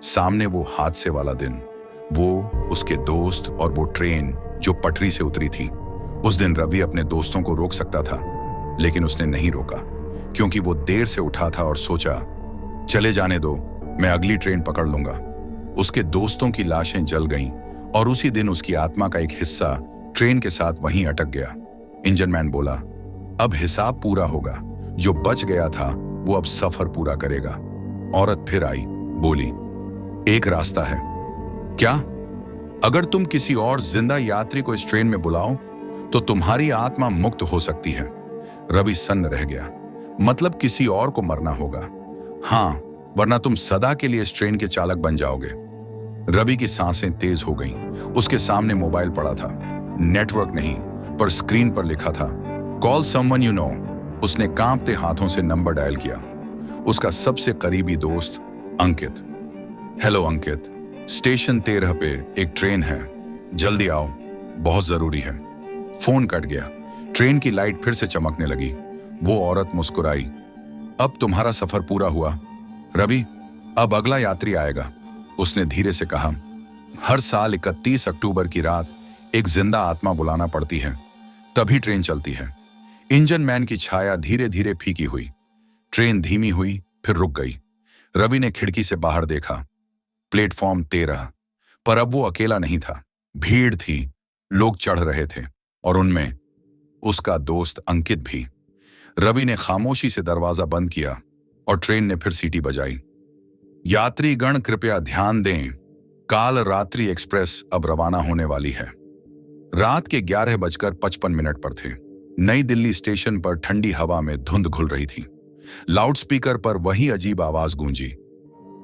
सामने वो हादसे वाला दिन, वो, उसके दोस्त और वो ट्रेन जो पटरी से उतरी थी। उस दिन रवि अपने दोस्तों को रोक सकता था, लेकिन उसने नहीं रोका, क्योंकि वो देर से उठा था और सोचा, चले जाने दो, मैं अगली ट्रेन पकड़ लूंगा। उसके दोस्तों की लाशें जल गईं और उसी दिन उसकी आत्मा का एक हिस्सा ट्रेन के साथ वहीं अटक गया। इंजन मैन बोला, अब हिसाब पूरा होगा। जो बच गया था वो अब सफर पूरा करेगा। औरत फिर आई, बोली, एक रास्ता है। क्या? अगर तुम किसी और जिंदा यात्री को इस ट्रेन में बुलाओ तो तुम्हारी आत्मा मुक्त हो सकती है। रवि सन्न रह गया। मतलब किसी और को मरना होगा? हाँ, वरना तुम सदा के लिए इस ट्रेन के चालक बन जाओगे। रवि की सांसें तेज हो गईं। उसके सामने मोबाइल पड़ा था। नेटवर्क नहीं, पर स्क्रीन पर लिखा था, कॉल समवन यू नो। उसने कांपते हाथों से नंबर डायल किया। उसका सबसे करीबी दोस्त अंकित। हेलो अंकित, स्टेशन 13 पे एक ट्रेन है, जल्दी आओ, बहुत जरूरी है। फोन कट गया। ट्रेन की लाइट फिर से चमकने लगी। वो औरत मुस्कुराई। अब तुम्हारा सफर पूरा हुआ रवि, अब अगला यात्री आएगा, उसने धीरे से कहा। हर साल 31 अक्टूबर की रात एक जिंदा आत्मा बुलाना पड़ती है, तभी ट्रेन चलती है। इंजन मैन की छाया धीरे धीरे फीकी हुई। ट्रेन धीमी हुई, फिर रुक गई। रवि ने खिड़की से बाहर देखा। प्लेटफॉर्म 13, पर अब वो अकेला नहीं था। भीड़ थी, लोग चढ़ रहे थे, और उनमें उसका दोस्त अंकित भी। रवि ने खामोशी से दरवाजा बंद किया और ट्रेन ने फिर सीटी बजाई। यात्रीगण कृपया ध्यान दें, काल रात्रि एक्सप्रेस अब रवाना होने वाली है। रात के 11:55 पर थे। नई दिल्ली स्टेशन पर ठंडी हवा में धुंध घुल रही थी। लाउडस्पीकर पर वही अजीब आवाज गूंजी।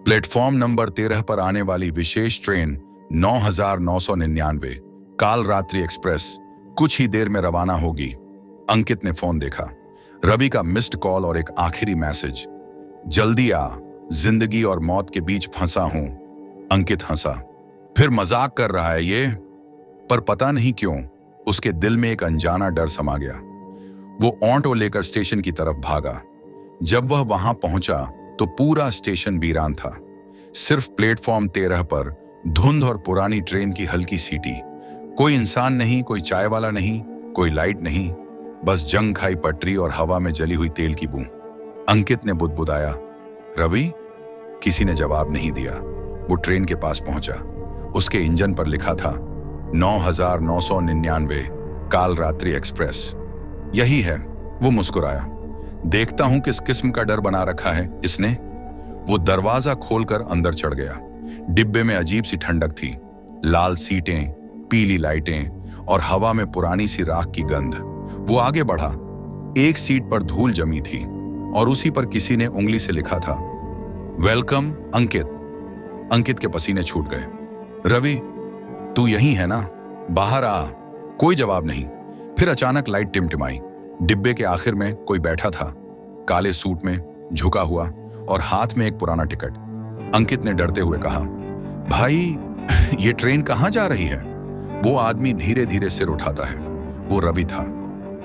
प्लेटफॉर्म नंबर 13 पर आने वाली विशेष ट्रेन 9999 काल रात्रि एक्सप्रेस कुछ ही देर में रवाना होगी। अंकित ने फोन देखा। रवि का मिस्ड कॉल और एक आखिरी मैसेज, जल्दी आ, जिंदगी और मौत के बीच फंसा हूं। अंकित हंसा। फिर मजाक कर रहा है ये? पर पता नहीं क्यों उसके दिल में एक अनजाना डर समा गया। वो ऑटो लेकर स्टेशन की तरफ भागा। जब वह वहां पहुंचा तो पूरा स्टेशन वीरान था। सिर्फ प्लेटफॉर्म 13 पर धुंध और पुरानी ट्रेन की हल्की सीटी। कोई इंसान नहीं, कोई चाय वाला नहीं, कोई लाइट नहीं, बस जंग खाई पटरी और हवा में जली हुई तेल की बूंद। अंकित ने बुदबुदाया, रवि? किसी ने जवाब नहीं दिया। वो ट्रेन के पास पहुंचा। उसके इंजन पर लिखा था 9999 काल रात्रि एक्सप्रेस। यही है। वो मुस्कुराया। देखता हूं किस किस्म का डर बना रखा है इसने। वो दरवाजा खोलकर अंदर चढ़ गया। डिब्बे में अजीब सी ठंडक थी। लाल सीटें, पीली लाइटें और हवा में पुरानी सी राख की गंध। वो आगे बढ़ा। एक सीट पर धूल जमी थी और उसी पर किसी ने उंगली से लिखा था, वेलकम अंकित। अंकित के पसीने छूट गए। रवि, तू यहीं है ना? बाहर आ। कोई जवाब नहीं। फिर अचानक लाइट टिमटिमाई। डिब्बे के आखिर में कोई बैठा था, काले सूट में, झुका हुआ और हाथ में एक पुराना टिकट। अंकित ने डरते हुए कहा, भाई ये ट्रेन कहां जा रही है? वो आदमी धीरे धीरे सिर उठाता है। वो रवि था।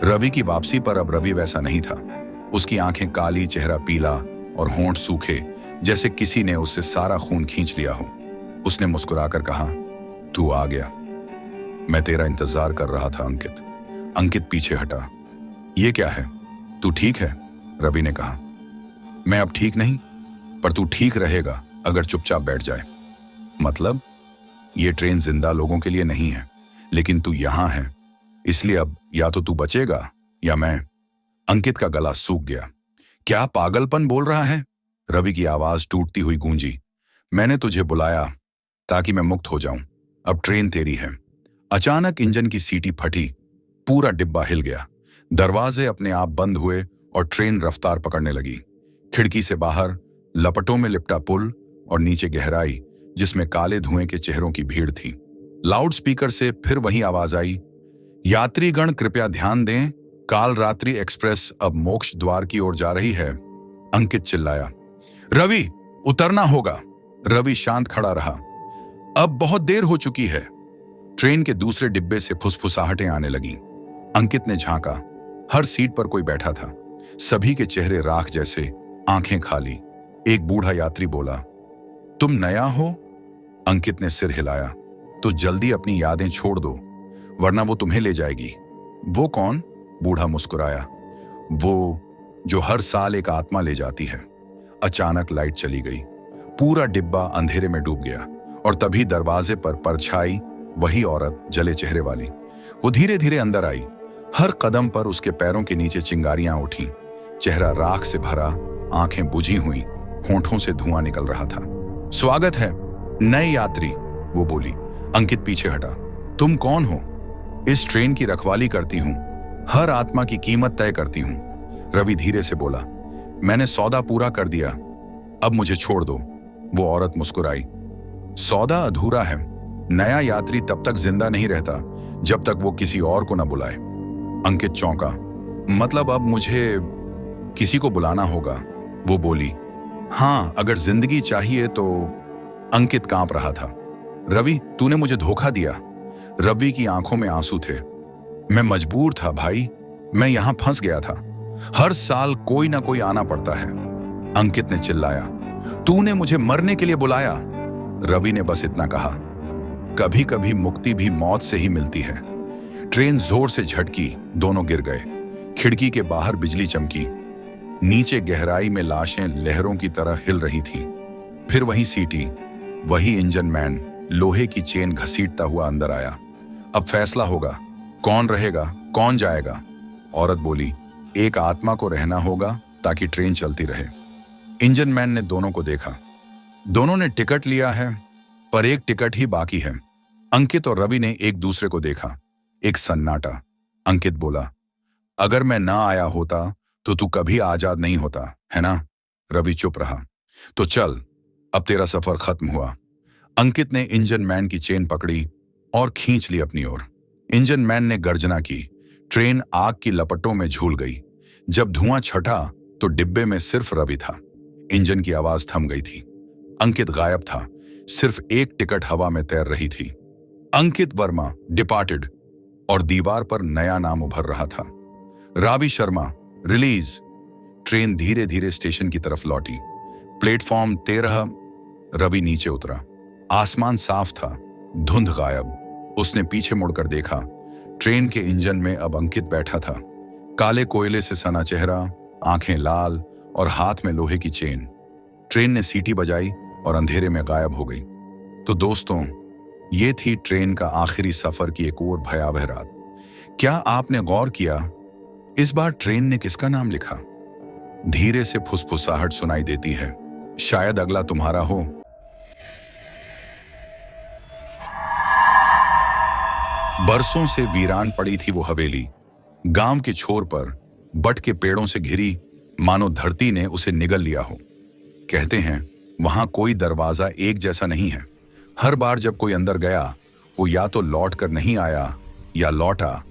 रवि की वापसी पर अब रवि वैसा नहीं था। उसकी आंखें काली, चेहरा पीला और होंठ सूखे, जैसे किसी ने उससे सारा खून खींच लिया हो। उसने मुस्कुराकर कहा, तू आ गया। मैं तेरा इंतजार कर रहा था अंकित। अंकित पीछे हटा। ये क्या है? तू ठीक है? रवि ने कहा। मैं अब ठीक नहीं, पर तू ठीक रहेगा अगर चुपचाप बैठ जाए। मतलब? ये ट्रेन जिंदा लोगों के लिए नहीं है, लेकिन तू यहां है, इसलिए अब या तो तू बचेगा या मैं। अंकित का गला सूख गया। क्या पागलपन बोल रहा है? रवि की आवाज टूटती हुई गूंजी। मैंने तुझे बुलाया ताकि मैं मुक्त हो जाऊं। अब ट्रेन तेरी है। अचानक इंजन की सीटी फटी। पूरा डिब्बा हिल गया। दरवाजे अपने आप बंद हुए और ट्रेन रफ्तार पकड़ने लगी। खिड़की से बाहर लपटों में लिपटा पुल और नीचे गहराई, जिसमें काले धुएं के चेहरों की भीड़ थी। लाउडस्पीकर से फिर वही आवाज आई, यात्रीगण कृपया ध्यान दें, काल रात्रि एक्सप्रेस अब मोक्ष द्वार की ओर जा रही है। अंकित चिल्लाया, रवि उतरना होगा। रवि शांत खड़ा रहा। अब बहुत देर हो चुकी है। ट्रेन के दूसरे डिब्बे से फुसफुसाहटें आने लगीं। अंकित ने झांका। हर सीट पर कोई बैठा था। सभी के चेहरे राख जैसे, आंखें खाली। एक बूढ़ा यात्री बोला, तुम नया हो? अंकित ने सिर हिलाया। तो जल्दी अपनी यादें छोड़ दो, वरना वो तुम्हें ले जाएगी। वो कौन? बूढ़ा मुस्कुराया। वो जो हर साल एक आत्मा ले जाती है। अचानक लाइट चली गई। पूरा डिब्बा अंधेरे में डूब गया और तभी दरवाजे पर परछाई, वही औरत जले चेहरे वाली। वो धीरे धीरे अंदर आई। हर कदम पर उसके पैरों के नीचे चिंगारियां उठी। चेहरा राख से भरा, आंखें बुझी हुई, होंठों से धुआं निकल रहा था। स्वागत है नए यात्री, वो बोली। अंकित पीछे हटा। तुम कौन हो? इस ट्रेन की रखवाली करती हूं, हर आत्मा की कीमत तय करती हूं। रवि धीरे से बोला, मैंने सौदा पूरा कर दिया, अब मुझे छोड़ दो। वो औरत मुस्कुराई। सौदा अधूरा है। नया यात्री तब तक जिंदा नहीं रहता जब तक वो किसी और को न बुलाए। अंकित चौंका। मतलब अब मुझे किसी को बुलाना होगा? वो बोली। हाँ, अगर जिंदगी चाहिए तो। अंकित कांप रहा था। रवि, तूने मुझे धोखा दिया। रवि की आंखों में आंसू थे। मैं मजबूर था भाई, मैं यहां फंस गया था। हर साल कोई ना कोई आना पड़ता है। अंकित ने चिल्लाया। तूने मुझे मरने के लिए बुलाया। रवि ने बस इतना कहा। कभी कभी मुक्ति भी मौत से ही मिलती है। ट्रेन जोर से झटकी, दोनों गिर गए। खिड़की के बाहर बिजली चमकी। नीचे गहराई में लाशें लहरों की तरह हिल रही थीं। फिर वही सीटी, वही इंजन मैन लोहे की चेन घसीटता हुआ अंदर आया। अब फैसला होगा, कौन रहेगा कौन जाएगा। औरत बोली, एक आत्मा को रहना होगा ताकि ट्रेन चलती रहे। इंजन मैन ने दोनों को देखा। दोनों ने टिकट लिया है, पर एक टिकट ही बाकी है। अंकित और रवि ने एक दूसरे को देखा। एक सन्नाटा। अंकित बोला, अगर मैं ना आया होता तो तू कभी आजाद नहीं होता, है ना? रवि चुप रहा। तो चल, अब तेरा सफर खत्म हुआ। अंकित ने इंजन मैन की चेन पकड़ी और खींच ली अपनी ओर। इंजन मैन ने गर्जना की। ट्रेन आग की लपटों में झूल गई। जब धुआं छटा तो डिब्बे में सिर्फ रवि था। इंजन की आवाज थम गई थी। अंकित गायब था। सिर्फ एक टिकट हवा में तैर रही थी। अंकित वर्मा डिपार्टेड, और दीवार पर नया नाम उभर रहा था, रावी शर्मा रिलीज। ट्रेन धीरे धीरे स्टेशन की तरफ लौटी। प्लेटफॉर्म 13। रवि नीचे उतरा। आसमान साफ था, धुंध गायब। उसने पीछे मुड़कर देखा। ट्रेन के इंजन में अब अंकित बैठा था। काले कोयले से सना चेहरा, आंखें लाल और हाथ में लोहे की चेन। ट्रेन ने सीटी बजाई और अंधेरे में गायब हो गई। तो दोस्तों, ये थी ट्रेन का आखिरी सफर की एक और भयावह रात। क्या आपने गौर किया, इस बार ट्रेन ने किसका नाम लिखा? धीरे से फुसफुसाहट सुनाई देती है, शायद अगला तुम्हारा हो। बरसों से वीरान पड़ी थी वो हवेली। गांव के छोर पर बट के पेड़ों से घिरी, मानो धरती ने उसे निगल लिया हो। कहते हैं वहां कोई दरवाजा एक जैसा नहीं है। हर बार जब कोई अंदर गया, वो या तो लौट कर नहीं आया, या लौटा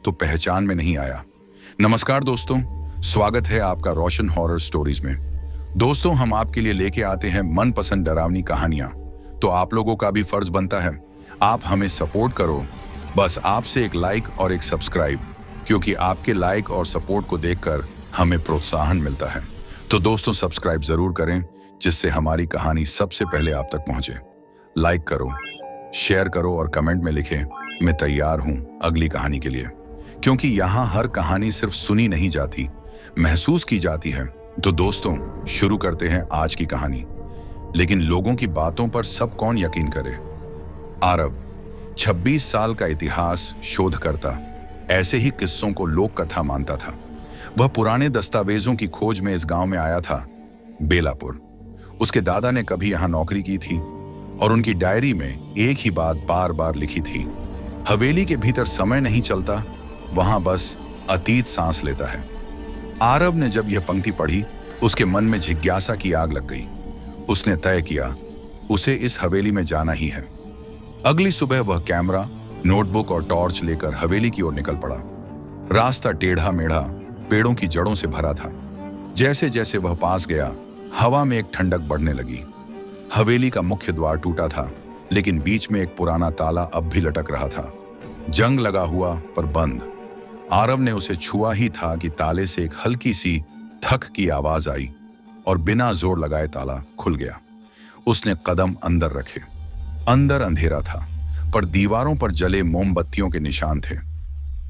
तो पहचान में नहीं आया। नमस्कार दोस्तों, स्वागत है आपका रोशन हॉरर स्टोरीज में। दोस्तों, हम आपके लिए लेके आते हैं मनपसंद डरावनी कहानियां। तो आप लोगों का भी फर्ज बनता है, आप हमें सपोर्ट करो। बस आपसे एक लाइक और एक सब्सक्राइब, क्योंकि आपके लाइक और सपोर्ट को देखकर हमें प्रोत्साहन मिलता है। तो दोस्तों, सब्सक्राइब जरूर करें, जिससे हमारी कहानी सबसे पहले आप तक पहुंचे। लाइक करो, शेयर करो और कमेंट में लिखें, मैं तैयार हूं अगली कहानी के लिए। क्योंकि यहाँ हर कहानी सिर्फ सुनी नहीं जाती, महसूस की जाती है। तो दोस्तों, शुरू करते हैं आज की कहानी। लेकिन लोगों की बातों पर सब कौन यकीन करे? आरव 26 साल का इतिहास शोधकर्ता, ऐसे ही किस्सों को लोक कथा मानता था। वह पुराने दस्तावेजों की खोज में इस गांव में आया था, बेलापुर। उसके दादा ने कभी यहां नौकरी की थी और उनकी डायरी में एक ही बात बार बार लिखी थी, हवेली के भीतर समय नहीं चलता, वहां बस अतीत सांस लेता है। आरव ने जब यह पंक्ति पढ़ी, उसके मन में जिज्ञासा की आग लग गई। उसने तय किया, उसे इस हवेली में जाना ही है। अगली सुबह वह कैमरा, नोटबुक और टॉर्च लेकर हवेली की ओर निकल पड़ा। रास्ता टेढ़ा मेढ़ा, पेड़ों की जड़ों से भरा था। जैसे जैसे वह पास गया, हवा में एक ठंडक बढ़ने लगी। हवेली का मुख्य द्वार टूटा था, लेकिन बीच में एक पुराना ताला अब भी लटक रहा था, जंग लगा हुआ पर बंद। आरव ने उसे छुआ ही था कि ताले से एक हल्की सी थक की आवाज आई और बिना जोर लगाए ताला खुल गया। उसने कदम अंदर रखे। अंदर अंधेरा था, पर दीवारों पर जले मोमबत्तियों के निशान थे,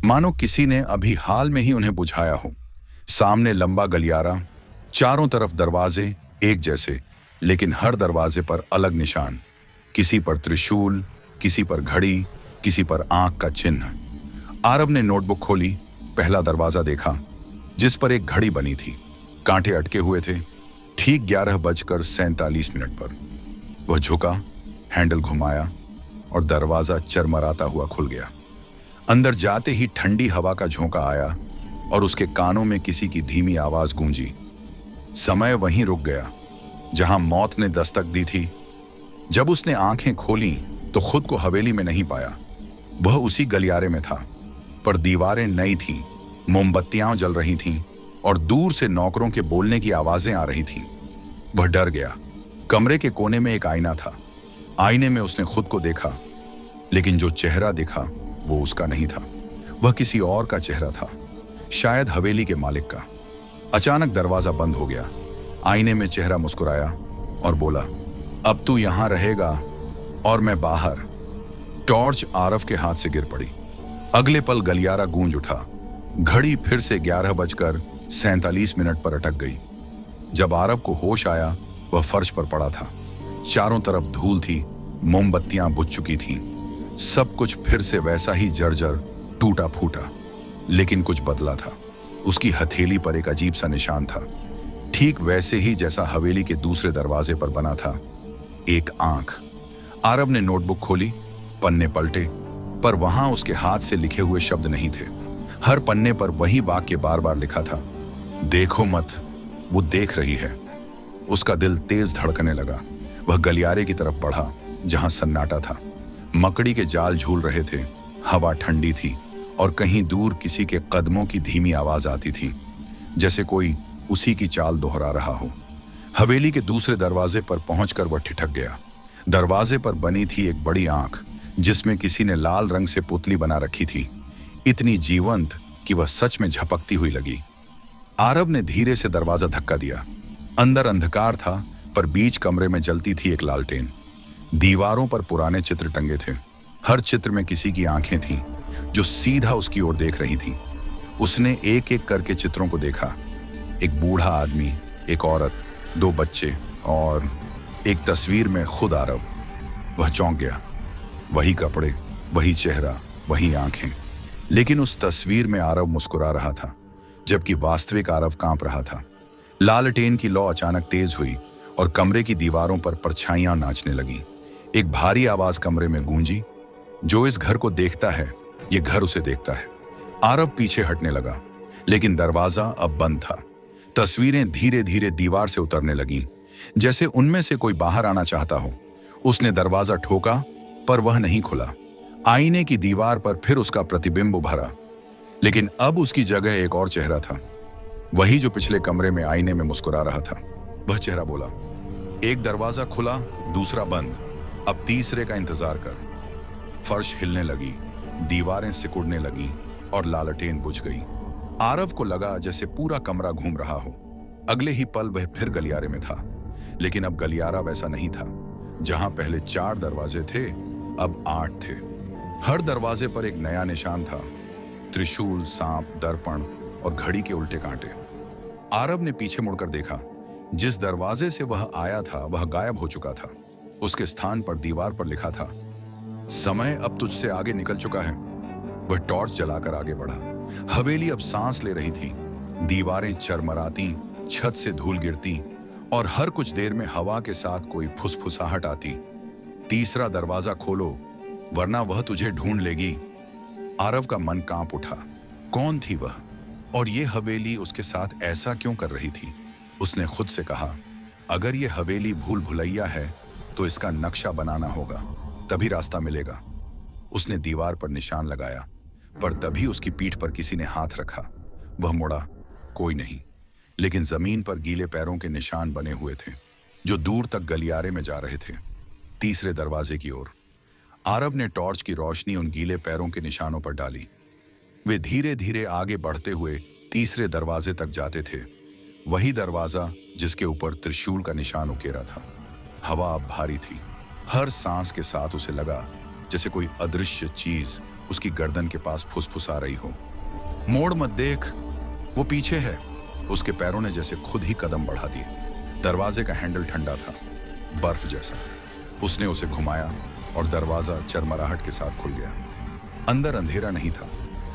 मानो किसी ने अभी हाल में ही उन्हें बुझाया हो। सामने लंबा गलियारा, चारों तरफ दरवाजे एक जैसे, लेकिन हर दरवाजे पर अलग निशान। किसी पर त्रिशूल, किसी पर घड़ी, किसी पर आंख का चिन्ह। आरव ने नोटबुक खोली, पहला दरवाजा देखा, जिस पर एक घड़ी बनी थी। कांटे अटके हुए थे। ठीक 11:47 पर वह झुका, हैंडल घुमाया और दरवाजा चरमराता हुआ खुल गया। अंदर जाते ही ठंडी हवा का झोंका आया और उसके कानों में किसी की धीमी आवाज गूंजी। समय वहीं रुक गया जहां मौत ने दस्तक दी थी। जब उसने आंखें खोलीं तो खुद को हवेली में नहीं पाया। वह उसी गलियारे में था, पर दीवारें नई थीं, मोमबत्तियां जल रही थीं और दूर से नौकरों के बोलने की आवाजें आ रही थीं। वह डर गया। कमरे के कोने में एक आईना था। आईने में उसने खुद को देखा, लेकिन जो चेहरा दिखा वो उसका नहीं था। वह किसी और का चेहरा था, शायद हवेली के मालिक का। अचानक दरवाजा बंद हो गया। आईने में चेहरा मुस्कुराया और बोला, अब तू यहां रहेगा और मैं बाहर। टॉर्च आरव के हाथ से गिर पड़ी। अगले पल गलियारा गूंज उठा। घड़ी फिर से 11:47 पर अटक गई। जब आरव को होश आया, वह फर्श पर पड़ा था। चारों तरफ धूल थी, मोमबत्तियां बुझ चुकी थीं। सब कुछ फिर से वैसा ही जर्जर, टूटा फूटा। लेकिन कुछ बदला था। उसकी हथेली पर एक अजीब सा निशान था, ठीक वैसे ही जैसा हवेली के दूसरे दरवाजे पर बना था, एक आंख। आरव ने नोटबुक खोली, पन्ने पलटे, पर वहां उसके हाथ से लिखे हुए शब्द नहीं थे। हर पन्ने पर वही वाक्य बार बार लिखा था, देखो मत, वो देख रही है। उसका दिल तेज धड़कने लगा। वह गलियारे की तरफ बढ़ा, जहां सन्नाटा था। मकड़ी के जाल झूल रहे थे, हवा ठंडी थी और कहीं दूर किसी के कदमों की धीमी आवाज आती थी, जैसे कोई उसी की चाल दोहरा रहा हो। हवेली के दूसरे दरवाजे पर पहुंचकर वह ठिठक गया। दरवाजे पर बनी थी एक बड़ी आंख, जिसमें किसी ने लाल रंग से पुतली बना रखी थी, इतनी जीवंत कि वह सच में झपकती हुई लगी। आरव ने धीरे से दरवाजा धक्का दिया। अंदर अंधकार था, पर बीच कमरे में जलती थी एक लालटेन। दीवारों पर पुराने चित्र टंगे थे। हर चित्र में किसी की आंखें थीं, जो सीधा उसकी ओर देख रही थीं। उसने एक एक करके चित्रों को देखा। एक बूढ़ा आदमी, एक औरत, 2 बच्चे और एक तस्वीर में खुद आरव। वह चौंक गया। वही कपड़े, वही चेहरा, वही आंखें। लेकिन उस तस्वीर में आरव मुस्कुरा रहा था, जबकि वास्तविक आरव कांप रहा था। लालटेन की लौ अचानक तेज हुई और कमरे की दीवारों पर परछाइयां नाचने लगीं। एक भारी आवाज कमरे में गूंजी, जो इस घर को देखता है, ये घर उसे देखता है। आरव पीछे हटने लगा, लेकिन दरवाजा अब बंद था। तस्वीरें धीरे धीरे दीवार से उतरने लगीं, जैसे उनमें से कोई बाहर आना चाहता हो। उसने दरवाजा ठोका, पर वह नहीं खुला। आईने की दीवार पर फिर उसका प्रतिबिंब उभरा, लेकिन अब उसकी जगह एक और चेहरा था, वही जो पिछले कमरे में आईने में मुस्कुरा रहा था। वह चेहरा बोला, एक दरवाजा खुला, दूसरा बंद, अब तीसरे का इंतजार कर। फर्श हिलने लगी, दीवारें सिकुड़ने लगीं और लालटेन बुझ गई। आरव को लगा जैसे पूरा कमरा घूम रहा हो। अगले ही पल वह फिर गलियारे में था, लेकिन अब गलियारा वैसा नहीं था। जहां पहले 4 दरवाजे थे, अब 8 थे। हर दरवाजे पर एक नया निशान था, त्रिशूल, सांप, दर्पण और घड़ी के उल्टे कांटे। आरव ने पीछे मुड़कर देखा। जिस दरवाजे से वह आया था, वह गायब हो चुका था। उसके स्थान पर दीवार पर लिखा था, समय अब तुझसे आगे निकल चुका है। वह टॉर्च जलाकर आगे बढ़ा। हवेली अब सांस ले रही थी। दीवारें चरमराती, छत से धूल गिरती और हर कुछ देर में हवा के साथ कोई फुसफुसाहट आती। तीसरा दरवाजा खोलो, वरना वह तुझे ढूंढ लेगी। आरव का मन कांप उठा। कौन थी वह, और ये हवेली उसके साथ ऐसा क्यों कर रही थी? उसने खुद से कहा, अगर ये हवेली भूल भुलैया है तो इसका नक्शा बनाना होगा, तभी रास्ता मिलेगा। उसने दीवार पर निशान लगाया, पर तभी उसकी पीठ पर किसी ने हाथ रखा। वह मुड़ा, कोई नहीं, लेकिन जमीन पर गीले पैरों के निशान बने हुए थे, जो दूर तक गलियारे में जा रहे थे, तीसरे दरवाजे की ओर। आरव ने टॉर्च की रोशनी उन गीले पैरों के निशानों पर डाली। वे धीरे धीरे आगे बढ़ते हुए तीसरे दरवाजे तक जाते थे, वही दरवाजा जिसके ऊपर त्रिशूल का निशान उकेरा था। हवा अब भारी थी। हर सांस के साथ उसे लगा जैसे कोई अदृश्य चीज उसकी गर्दन के पास फुसफुसा रही हो। मोड़ मत देख, वो पीछे है। उसके पैरों ने जैसे खुद ही कदम बढ़ा दिए। दरवाजे का हैंडल ठंडा था, बर्फ जैसा। उसने उसे घुमाया और दरवाजा चरमराहट के साथ खुल गया। अंदर अंधेरा नहीं था,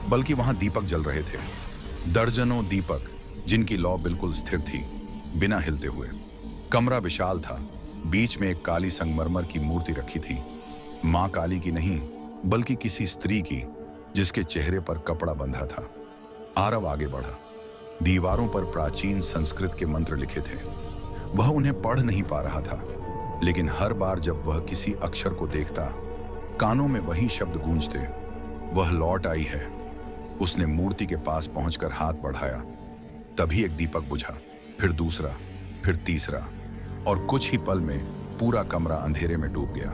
बल्कि वहां दीपक जल रहे थे। दर्जनों दीपक, जिनकी लौ बिल्कुल स्थिर थी, बिना हिलते हुए। कमरा विशाल था। बीच में एक काली संगमरमर की मूर्ति रखी थी। मां काली की नहीं, बल्कि किसी स्त्री की, जिसके चेहरे पर कपड़ा बंधा था। आरव आगे बढ़ा। दीवारों पर प्राचीन संस्कृत के मंत्र लिखे थे। वह उन्हें पढ़ नहीं पा रहा था, लेकिन हर बार जब वह किसी अक्षर को देखता, कानों में वही शब्द गूंजते, वह लौट आई है। उसने मूर्ति के पास पहुंचकर हाथ बढ़ाया। तभी एक दीपक बुझा, फिर दूसरा, फिर तीसरा, और कुछ ही पल में पूरा कमरा अंधेरे में डूब गया।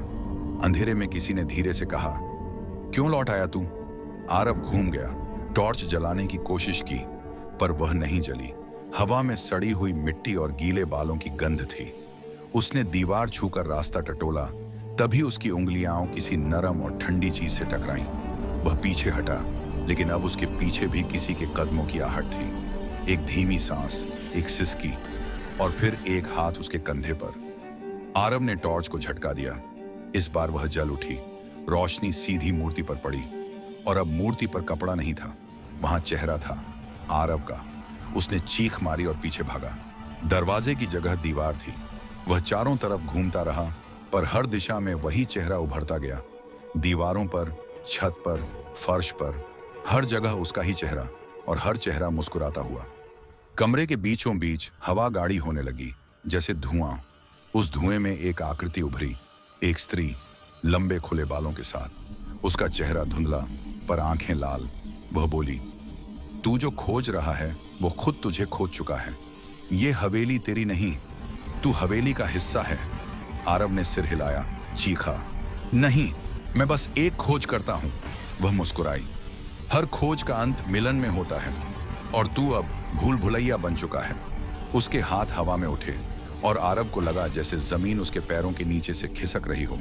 अंधेरे में किसी ने धीरे से कहा, क्यों लौट आया तू? आरव घूम गया, टॉर्च जलाने की कोशिश की, पर वह नहीं जली। हवा में सड़ी हुई मिट्टी और गीले बालों की गंध थी। उसने दीवार छूकर रास्ता टटोला, तभी उसकी उंगलियां किसी नरम और ठंडी चीज से टकराईं। वह पीछे हटा, लेकिन अब उसके पीछे भी किसी के कदमों की आहट थी। एक धीमी सांस, एक सिसकी, और फिर एक हाथ उसके कंधे पर। आरव ने टॉर्च को झटका दिया। इस बार वह जल उठी। रोशनी सीधी मूर्ति पर पड़ी, और अब मूर्ति पर कपड़ा नहीं था, वहां चेहरा था, आरव का। उसने चीख मारी और पीछे भागा। दरवाजे की जगह दीवार थी। वह चारों तरफ घूमता रहा, पर हर दिशा में वही चेहरा उभरता गया। दीवारों पर, छत पर, फर्श पर, हर जगह उसका ही चेहरा, और हर चेहरा मुस्कुराता हुआ। कमरे के बीचों बीच हवा गाढ़ी होने लगी, जैसे धुआं। उस धुएं में एक आकृति उभरी, एक स्त्री, लंबे खुले बालों के साथ। उसका चेहरा धुंधला, पर आंखें लाल। वह बोली, तू जो खोज रहा है वो खुद तुझे खोज चुका है। ये हवेली तेरी नहीं, तू हवेली का हिस्सा है। आरव ने सिर हिलाया, चीखा, नहीं, मैं बस एक खोज करता हूं। वह मुस्कुराई। हर खोज का अंत मिलन में होता है, और तू अब भूल भुलैया बन चुका है। उसके हाथ हवा में उठे, और आरव को लगा जैसे जमीन उसके पैरों के नीचे से खिसक रही हो।